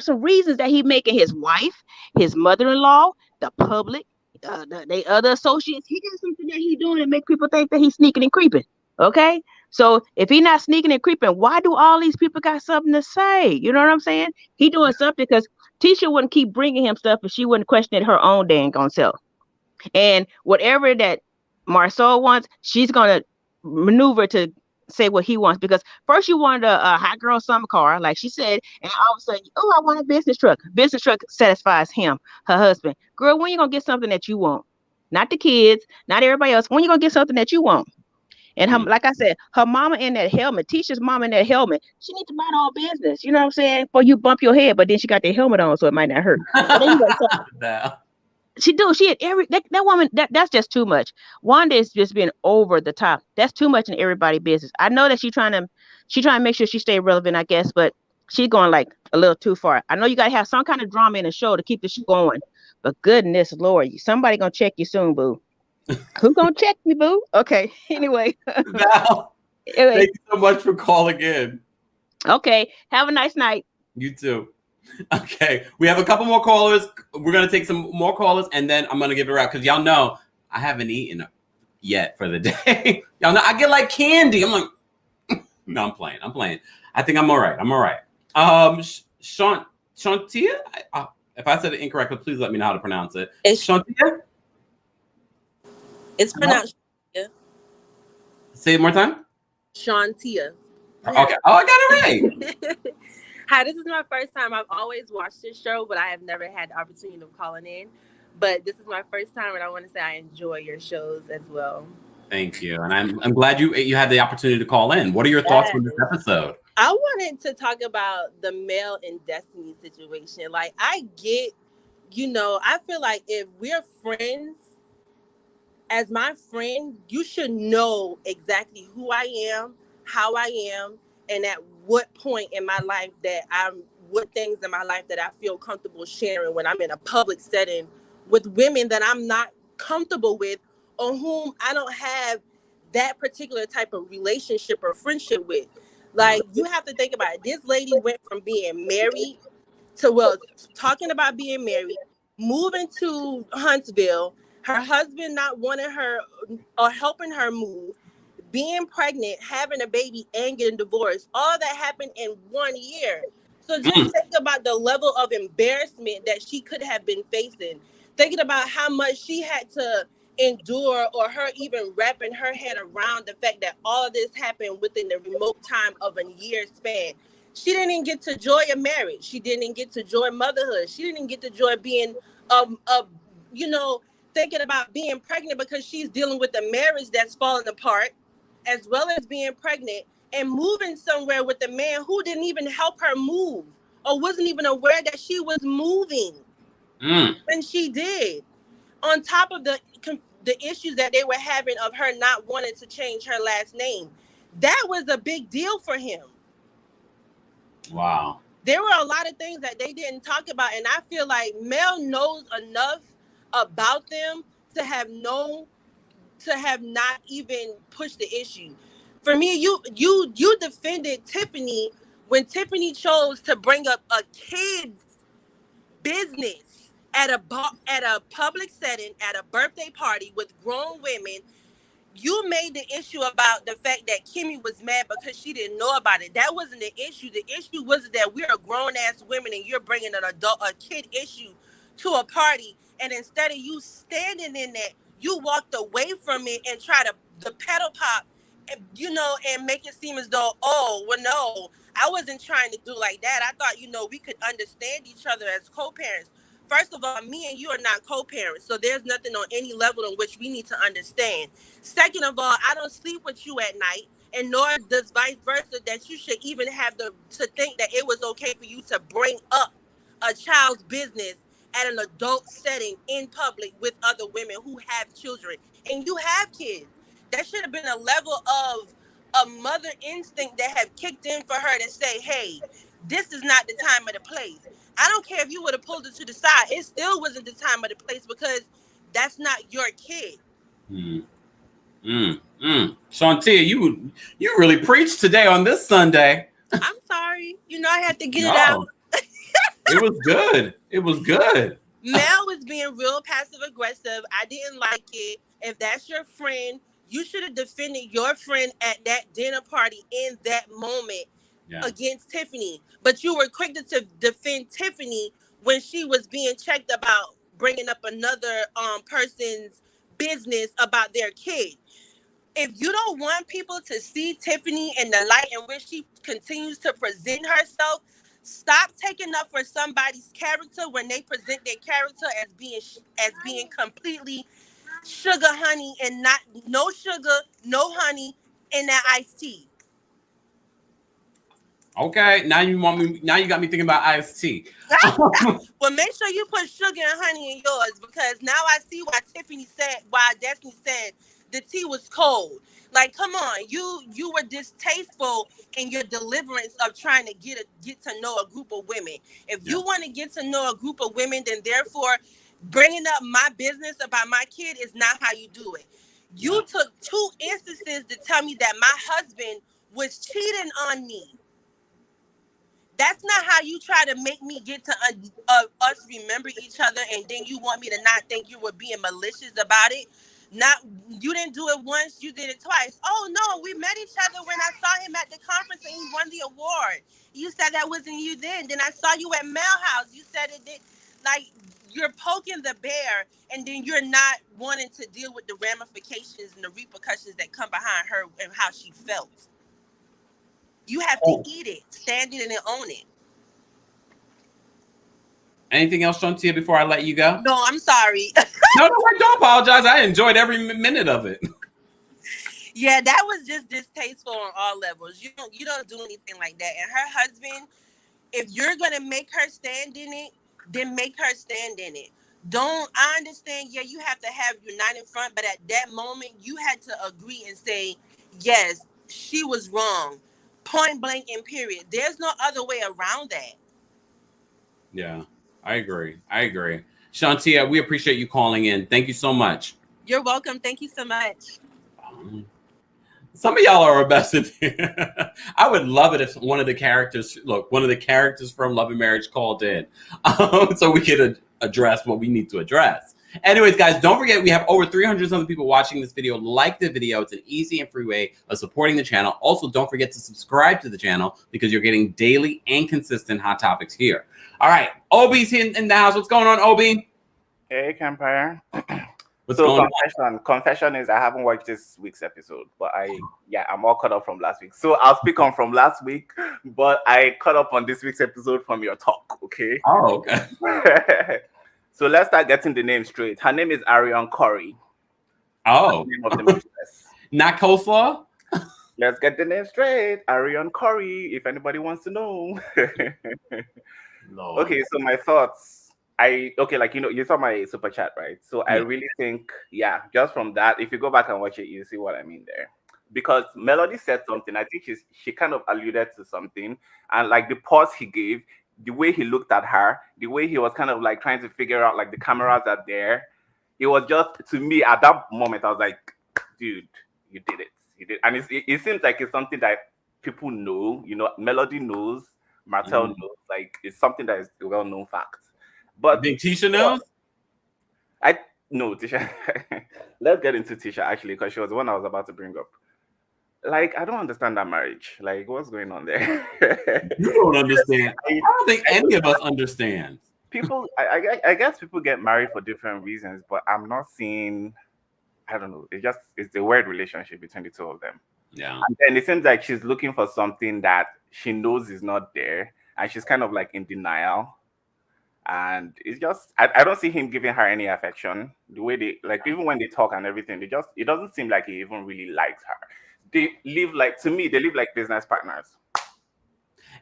some reasons that he making his wife, his mother-in-law, the public, they other associates, he got something that he's doing to make people think that he's sneaking and creeping. Okay, so if he's not sneaking and creeping, why do all these people got something to say? You know what I'm saying? He doing something because Tisha wouldn't keep bringing him stuff if she wouldn't question her own dang on self. And whatever that Marceau wants, she's gonna maneuver to say what he wants. Because first you wanted a hot girl summer car, like she said, and all of a sudden, oh, I want a business truck. Business truck satisfies him, her husband. Girl, when you gonna get something that you want? Not the kids, not everybody else. When you gonna get something that you want? And her, like I said, her mama in that helmet, Tisha's mama in that helmet, she needs to mind all business. You know what I'm saying? Before you bump your head, but then she got the helmet on, so it might not hurt. But anyway, so she had every that woman, that's just too much. Wanda is just being over the top. That's too much in everybody's business. I know that she's trying to make sure she stay relevant, I guess, but she's going like a little too far. I know you gotta have some kind of drama in the show to keep the show going, but goodness Lord, somebody gonna check you soon, boo. Who gonna check me, boo? Okay. Anyway. Val, thank you so much for calling in. Okay. Have a nice night. You too. Okay. We have a couple more callers. We're gonna take some more callers, and then I'm gonna give it a wrap because y'all know I haven't eaten yet for the day. Y'all know I get like candy. I'm like, no, I'm playing. I think I'm all right. Shantia. If I said it incorrectly, please let me know how to pronounce it. It's Shantia. It's pronounced Shantia. Say it more time. Shantia. Okay. Oh, I got it right. Hi, this is my first time. I've always watched this show, but I have never had the opportunity of calling in. But this is my first time, and I want to say I enjoy your shows as well. Thank you, and I'm glad you had the opportunity to call in. What are your thoughts on this episode? I wanted to talk about the male and destiny situation. Like, I get, I feel like if we're friends, as my friend, you should know exactly who I am, how I am, and at what point in my life what things in my life that I feel comfortable sharing when I'm in a public setting with women that I'm not comfortable with or whom I don't have that particular type of relationship or friendship with. Like, you have to think about it. This lady went from being married to, talking about being married, moving to Huntsville, her husband not wanting her or helping her move, being pregnant, having a baby, and getting divorced. All that happened in 1 year. So just think about the level of embarrassment that she could have been facing. Thinking about how much she had to endure, or her even wrapping her head around the fact that all of this happened within the remote time of a year span. She didn't get to enjoy a marriage. She didn't get to enjoy motherhood. She didn't get to enjoy being, thinking about being pregnant because she's dealing with a marriage that's falling apart, as well as being pregnant and moving somewhere with a man who didn't even help her move or wasn't even aware that she was moving when she did. On top of the issues that they were having of her not wanting to change her last name, that was a big deal for him. Wow. There were a lot of things that they didn't talk about, and I feel like Mel knows enough about them to have not even pushed the issue. For me, you defended Tiffany when Tiffany chose to bring up a kid's business at a public setting, at a birthday party with grown women. You made the issue about the fact that Kimmy was mad because she didn't know about it. That wasn't the issue. The issue was that we're grown-ass women and you're bringing a kid issue to a party, and instead of you standing in that, you walked away from it and try to the pedal pop, and make it seem as though, oh, well, no, I wasn't trying to do like that. I thought, we could understand each other as co-parents. First of all, me and you are not co-parents, so there's nothing on any level in which we need to understand. Second of all, I don't sleep with you at night, and nor does vice versa that you should even have to think that it was okay for you to bring up a child's business at an adult setting in public with other women who have children. And you have kids. That should have been a level of a mother instinct that have kicked in for her to say, hey, this is not the time or the place. I don't care if you would have pulled it to the side. It still wasn't the time or the place because that's not your kid. Shantia, you really preached today on this Sunday. I'm sorry. I had to get it out. It was good. It was good. Mel was being real passive aggressive. I didn't like it. If that's your friend, you should have defended your friend at that dinner party in that moment against Tiffany. But you were quick to defend Tiffany when she was being checked about bringing up another person's business about their kid. If you don't want people to see Tiffany in the light in which she continues to present herself, stop taking up for somebody's character when they present their character as being completely sugar honey and not no sugar, no honey in that iced tea. Okay, now you got me thinking about iced tea. Well, make sure you put sugar and honey in yours, because now I see why Destiny said the tea was cold. Like, come on, you were distasteful in your deliverance of trying to get to know a group of women. If you want to get to know a group of women, then therefore bringing up my business about my kid is not how you do it. You took 2 instances to tell me that my husband was cheating on me. That's not how you try to make me get to us remember each other, and then you want me to not think you were being malicious about it. You didn't do it once, you did it twice. Oh no, we met each other when I saw him at the conference and he won the award. You said that wasn't you then. Then I saw you at Mail House. You said it did. Like, you're poking the bear, and then you're not wanting to deal with the ramifications and the repercussions that come behind her and how she felt. You have to eat it, stand it, and own it. Anything else, Shantia, before I let you go? No, I'm sorry. No, don't apologize. I enjoyed every minute of it. Yeah, that was just distasteful on all levels. You don't do anything like that. And her husband, if you're gonna make her stand in it, then make her stand in it. I understand, yeah, you have to have united front, but at that moment, you had to agree and say, yes, she was wrong. Point blank and period. There's no other way around that. Yeah, I agree. Shantia, we appreciate you calling in. Thank you so much. You're welcome. Thank you so much. Some of y'all are our best. I would love it if one of the characters from Love and Marriage called in, so we could address what we need to address. Anyways, guys, don't forget we have over 300 other people watching this video. Like the video. It's an easy and free way of supporting the channel. Also, don't forget to subscribe to the channel because you're getting daily and consistent hot topics here. All right, Obi's in the house. What's going on, Obi? Hey, Kempire. So confession is I haven't watched this week's episode, but I'm all caught up from last week. So I'll speak on from last week, but I caught up on this week's episode from your talk, okay? Oh, okay. So let's start getting the name straight. Her name is Ariane Corey. Oh. Name of the mistress. Not coleslaw? Let's get the name straight. Ariane Corey, if anybody wants to know. Lord. Okay, so my thoughts. You saw my super chat, right? So I really think, just from that, if you go back and watch it, you see what I mean there. Because Melody said something, I think she kind of alluded to something, and like the pause he gave, the way he looked at her, the way he was kind of like trying to figure out like the cameras are there, it was just, to me at that moment, I was like, dude, you did it. You did. And it seems like it's something that people know, Melody knows, Martell knows, like it's something that is a well-known fact. But you think Tisha knows? No, Tisha. Let's get into Tisha actually, because she was the one I was about to bring up. Like, I don't understand that marriage. Like, what's going on there? You don't understand. I don't think any of us understand. People, I guess people get married for different reasons, but I'm not seeing, I don't know. It's a weird relationship between the two of them. Yeah. And then it seems like she's looking for something that she knows is not there, and she's kind of like in denial. And it's just, I don't see him giving her any affection. The way they, like, even when they talk and everything, it doesn't seem like he even really likes her. They live like business partners.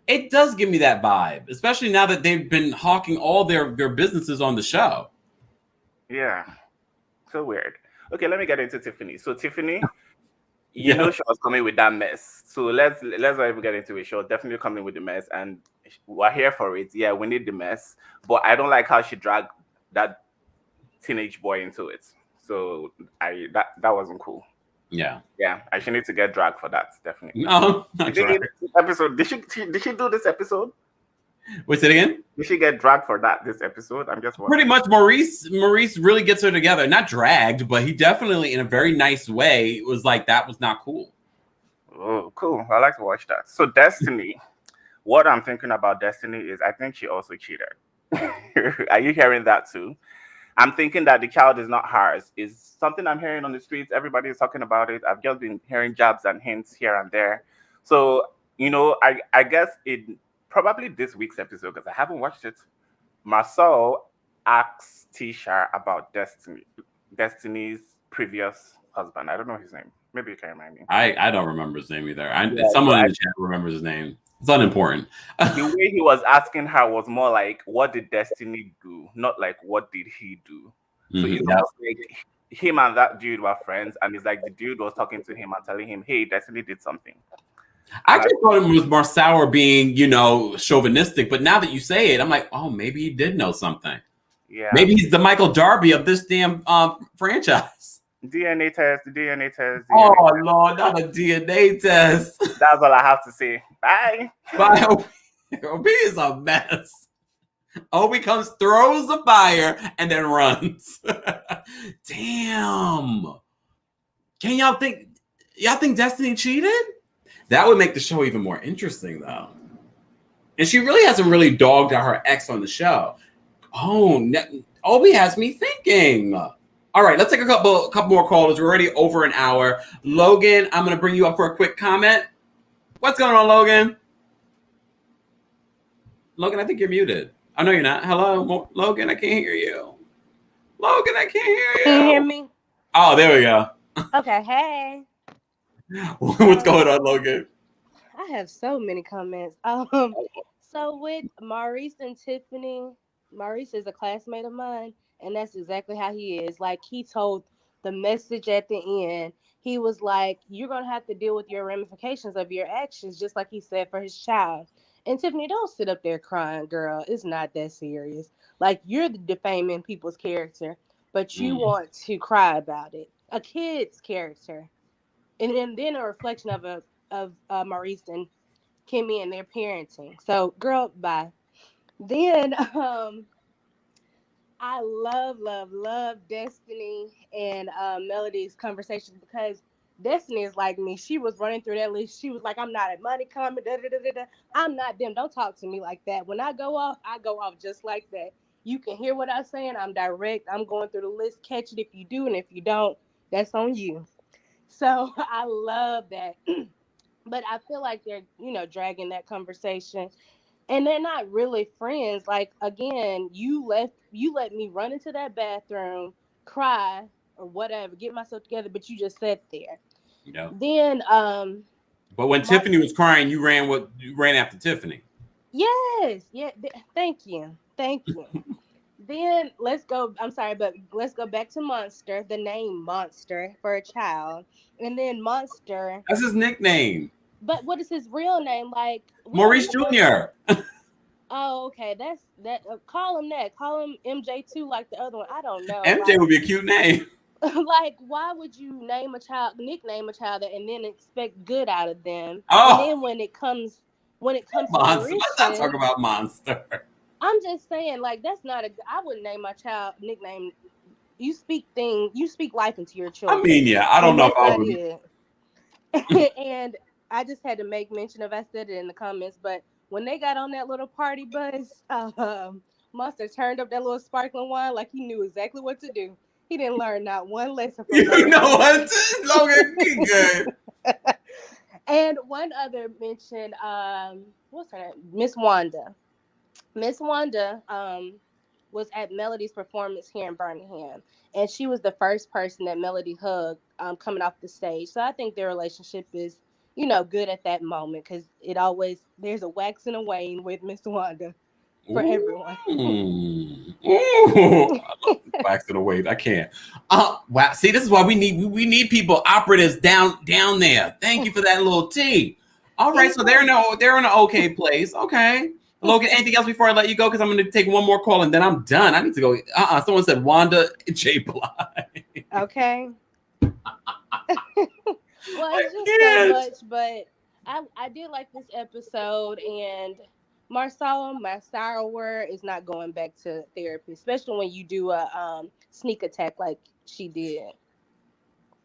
It does give me that vibe, especially now that they've been hawking all their businesses on the show. Yeah. So weird. Okay, let me get into Tiffany. So Tiffany, you know she was coming with that mess. So let's not even get into it. She was definitely coming with the mess, and we're here for it. Yeah, we need the mess. But I don't like how she dragged that teenage boy into it. So that wasn't cool. Yeah. Yeah, I should need to get dragged for that, definitely. No, not Did she do this episode? What's it again? Did she get dragged for that this episode? I'm just Pretty wondering. much Maurice really gets her together. Not dragged, but he definitely in a very nice way was like, that was not cool. Oh, cool. I like to watch that. So Destiny, what I'm thinking about Destiny is I think she also cheated. Are you hearing that too? I'm thinking that the child is not hers. Is something I'm hearing on the streets. Everybody is talking about it. I've just been hearing jabs and hints here and there. So, I guess in probably this week's episode, because I haven't watched it, Marcel asks Tisha about Destiny's previous husband. I don't know his name. Maybe you can remind me. I don't remember his name either. Yeah, someone in the chat remembers his name. It's unimportant. The way he was asking her was more like, what did Destiny do? Not like, what did he do? So it's almost like him and that dude were friends, and it's like the dude was talking to him and telling him, hey, Destiny did something. I just thought it was Marcel being, chauvinistic, but now that you say it, I'm like, oh, maybe he did know something. Yeah. Maybe he's the Michael Darby of this damn franchise. DNA test. Oh, Lord, not a DNA test. That's all I have to say. Bye. Bye. Obi is a mess. Obi comes, throws the fire, and then runs. Damn. Can y'all think Destiny cheated? That would make the show even more interesting, though. And she really hasn't really dogged out her ex on the show. Oh, Obi has me thinking. All right, let's take a couple more callers. We're already over an hour. Logan, I'm going to bring you up for a quick comment. What's going on, Logan? Logan, I think you're muted. I know you're not. Hello, Logan, I can't hear you. Logan, I can't hear you. Can you hear me? Oh, there we go. Okay, hey. What's going on, Logan? I have so many comments. So with Maurice and Tiffany, Maurice is a classmate of mine, and that's exactly how he is. Like, he told the message at the end, he was like, you're going to have to deal with your ramifications of your actions, just like he said for his child. And Tiffany, don't sit up there crying, girl. It's not that serious. Like, you're defaming people's character, but you want to cry about it. A kid's character. And then a reflection of Maurice and Kimmy and their parenting. So, girl, bye. Then I love Destiny and Melody's conversation, because Destiny is like me. She was running through that list. She was like, I'm not a money comment. I'm not them. Don't talk to me like that. When I go off just like that. You can hear what I'm saying. I'm direct. I'm going through the list. Catch it if you do, and if you don't, that's on you. So I love that. But I feel like they're, dragging that conversation. And they're not really friends. Like, again, you let me run into that bathroom, cry, or whatever, get myself together, but you just sat there. Yeah. Then but when Tiffany was crying, you ran after Tiffany. Yes. Yeah. Thank you. Then let's go back to Monster, the name Monster for a child. And then Monster. That's his nickname. But what is his real name? Like, Maurice Jr. Oh, okay. That's that. Call him that. Call him MJ2 like the other one. I don't know. MJ would be a cute name. Like, why would you nickname a child that, and then expect good out of them? Oh. And then when it comes Monster. to Maurice, Let's not talk about Monster. I'm just saying, like, that's not I wouldn't name my child nickname. You speak life into your children. I mean, yeah, I don't know if I would. And I just had to make mention of, I said it in the comments, but when they got on that little party bus, Monster turned up that little sparkling wine like he knew exactly what to do. He didn't learn not one lesson from You know what? Logan, be good. And one other mention, what's her name? Miss Wanda. Miss Wanda was at Melody's performance here in Birmingham, and she was the first person that Melody hugged coming off the stage. So I think their relationship is, good at that moment, because there's a wax and a wane with Miss Wanda for everyone. I love wax and a wane. I can't. Wow. See, this is why we need people, operatives down there. Thank you for that little tea. All right, so they're in an okay place. Okay. Logan, anything else before I let you go? Because I'm going to take one more call and then I'm done. I need to go. Someone said Wanda J. Bly. Okay. Well, it's just so much, but I did like this episode, and Marcelo, my sour word is not going back to therapy, especially when you do a sneak attack like she did.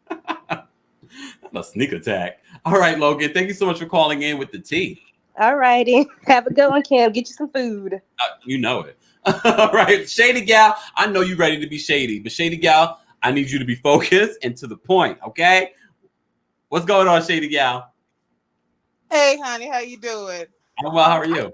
A sneak attack. All right, Logan. Thank you so much for calling in with the tea. All righty. Have a good one, Kim. Get you some food. You know it. All right, Shady Gal. I know you're ready to be shady, but Shady Gal, I need you to be focused and to the point. Okay. What's going on, Shady Gal? Hey, honey, how you doing? I'm well. How are you?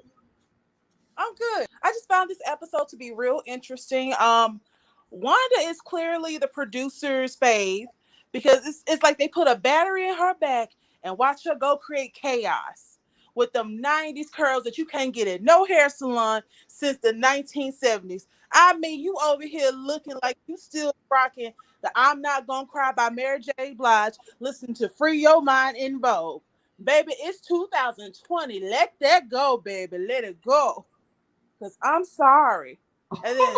I'm good. I just found this episode to be real interesting. Wanda is clearly the producer's fave because it's like they put a battery in her back and watch her go create chaos with them 90s curls that you can't get at no hair salon since the 1970s. I mean, you over here looking like you still rocking the I'm Not Gonna Cry by Mary J. Blige. Listen to Free Your Mind in Vogue. Baby, it's 2020. Let that go, baby. Let it go. Because I'm sorry. And then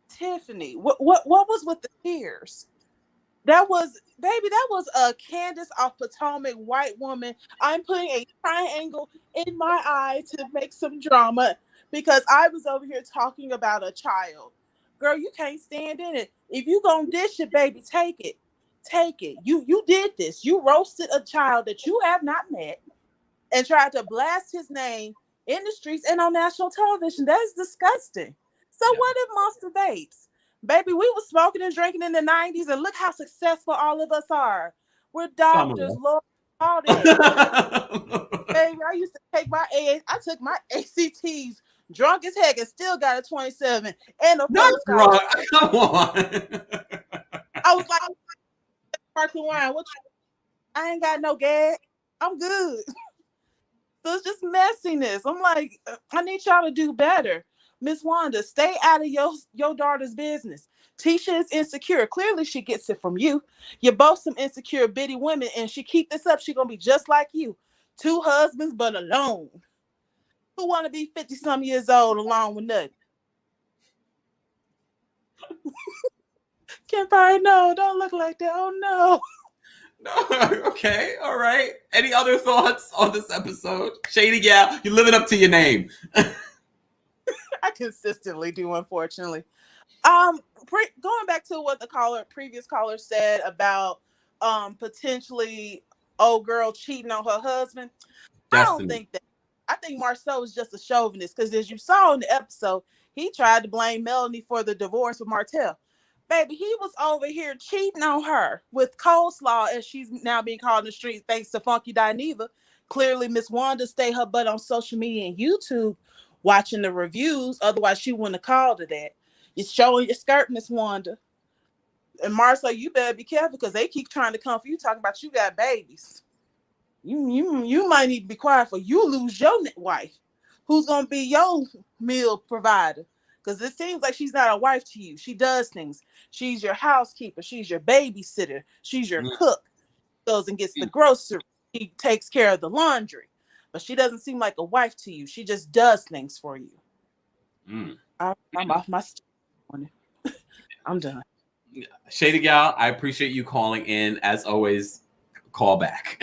Tiffany, what was with the tears? That was a Candace off Potomac white woman. I'm putting a triangle in my eye to make some drama because I was over here talking about a child. Girl, you can't stand in it. If you gonna dish it, baby, take it. Take it. You did this. You roasted a child that you have not met and tried to blast his name in the streets and on national television. That is disgusting. So what if Monster Vapes? Baby, we were smoking and drinking in the 90s, and look how successful all of us are. We're doctors, lawyers, all that. Baby, I used to take I took my ACTs drunk as heck and still got a 27 and a full scholarship. Come on. I was like, sparkling wine. I ain't got no gag. I'm good. So it's just messiness. I'm like, I need y'all to do better. Miss Wanda, stay out of your daughter's business. Tisha is insecure. Clearly, she gets it from you. You're both some insecure bitty women, and she keep this up, she gonna be just like you. 2 husbands, but alone. Who want to be 50-some years old alone with nothing? Kempire, no, don't look like that. Oh, no. Okay, all right. Any other thoughts on this episode? Shady Gal, you're living up to your name. I consistently do, unfortunately. Going back to what the previous caller said about potentially old girl cheating on her husband. Destiny. I don't think that. I think Marcel is just a chauvinist because as you saw in the episode, he tried to blame Melanie for the divorce with Martell. Baby, he was over here cheating on her with coleslaw, as she's now being called in the street thanks to Funky Dineva. Clearly, Miss Wanda stayed her butt on social media and YouTube watching the reviews. Otherwise, she wouldn't have called her that. You're showing your skirt, Miss Wanda. And Marcel, you better be careful because they keep trying to come for you, talking about you got babies. You might need to be quiet for you lose your wife. Who's going to be your meal provider? Because it seems like she's not a wife to you. She does things. She's your housekeeper. She's your babysitter. She's your cook. Goes and gets the groceries. She takes care of the laundry. But she doesn't seem like a wife to you. She just does things for you. I'm off my I'm done. Shady Gal, I appreciate you calling in. As always, call back.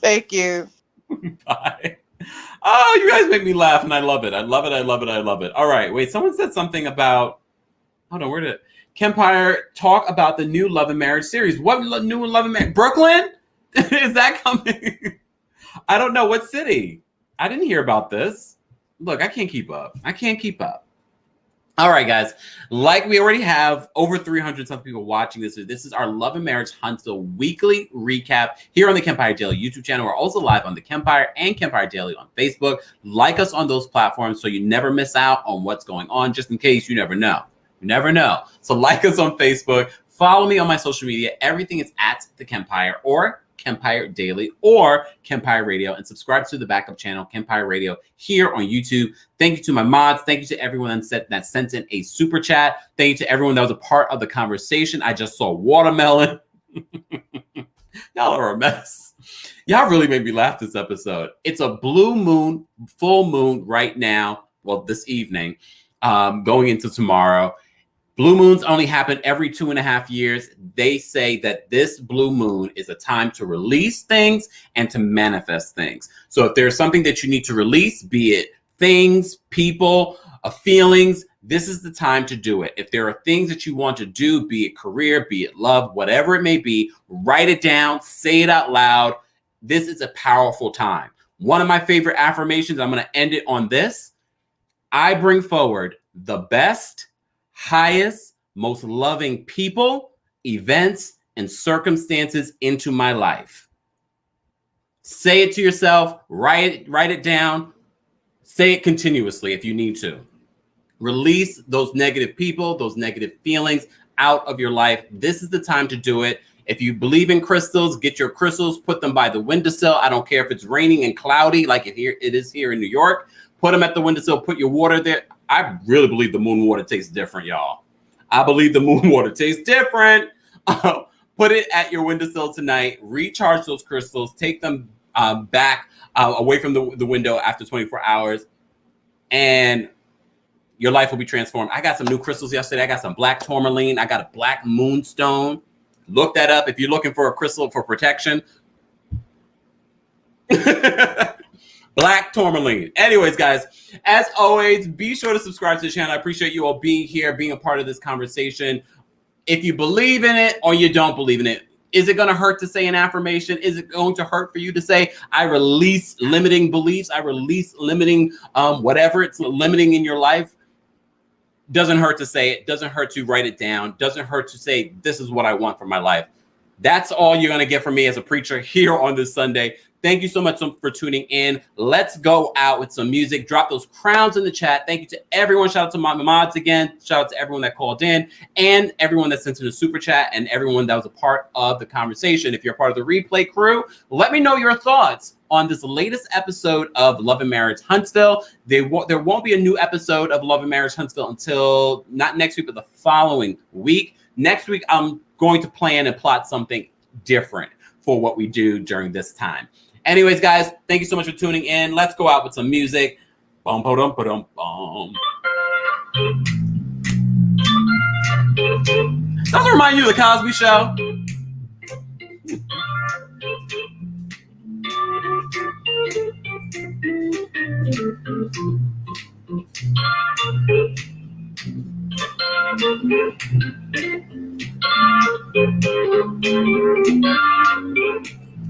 Thank you. Bye. Oh, you guys make me laugh, and I love it. I love it. I love it. I love it. All right. Wait, someone said something about, hold on, where did Kempire talk about the new Love and Marriage series? What new Love and Marriage? Brooklyn? Is that coming? I don't know. What city? I didn't hear about this. Look, I can't keep up. All right, guys. Like we already have over 300-something people watching this. This is our Love and Marriage Huntsville weekly recap here on the Kempire Daily YouTube channel. We're also live on the Kempire and Kempire Daily on Facebook. Like us on those platforms so you never miss out on what's going on, just in case you never know. You never know. So like us on Facebook. Follow me on my social media. Everything is at the Kempire or Kempire Daily or Kempire Radio, and subscribe to the backup channel Kempire Radio here on YouTube. Thank you to my mods. Thank you to everyone that sent in a super chat. Thank you to everyone that was a part of the conversation. I just saw watermelon. Y'all are a mess. Y'all really made me laugh this episode. It's a blue moon, full moon right now. Well, this evening, going into tomorrow. Blue moons only happen every 2.5 years. They say that this blue moon is a time to release things and to manifest things. So if there's something that you need to release, be it things, people, feelings, this is the time to do it. If there are things that you want to do, be it career, be it love, whatever it may be, write it down, say it out loud. This is a powerful time. One of my favorite affirmations, I'm going to end it on this. I bring forward the best, highest, most loving people, events, and circumstances into my life. Say it to yourself, write it down, say it continuously if you need to. Release those negative people, those negative feelings out of your life. This is the time to do it. If you believe in crystals, get your crystals, put them by the windowsill. I don't care if it's raining and cloudy like it is here in New York. Put them at the windowsill, put your water there. I really believe the moon water tastes different, y'all. I believe the moon water tastes different. Put it at your windowsill tonight. Recharge those crystals. Take them back away from the window after 24 hours. And your life will be transformed. I got some new crystals yesterday. I got some black tourmaline. I got a black moonstone. Look that up if you're looking for a crystal for protection. Black tourmaline. Anyways, guys, as always, be sure to subscribe to the channel. I appreciate you all being here, being a part of this conversation. If you believe in it or you don't believe in it, is it going to hurt to say an affirmation? Is it going to hurt for you to say, I release limiting beliefs? I release limiting whatever it's limiting in your life? Doesn't hurt to say it. Doesn't hurt to write it down. Doesn't hurt to say, this is what I want for my life. That's all you're going to get from me as a preacher here on this Sunday. Thank you so much for tuning in. Let's go out with some music. Drop those crowns in the chat. Thank you to everyone. Shout out to my mods again. Shout out to everyone that called in and everyone that sent in a super chat and everyone that was a part of the conversation. If you're part of the replay crew, let me know your thoughts on this latest episode of Love and Marriage Huntsville. There won't be a new episode of Love and Marriage Huntsville until not next week, but the following week. Next week, I'm going to plan and plot something different for what we do during this time. Anyways, guys, thank you so much for tuning in. Let's go out with some music. Bum, ba-dum, ba-dum, bum. Does it remind you of The Cosby Show?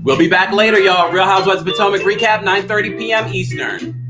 We'll be back later, y'all. Real Housewives of Potomac recap, 9:30 p.m. Eastern.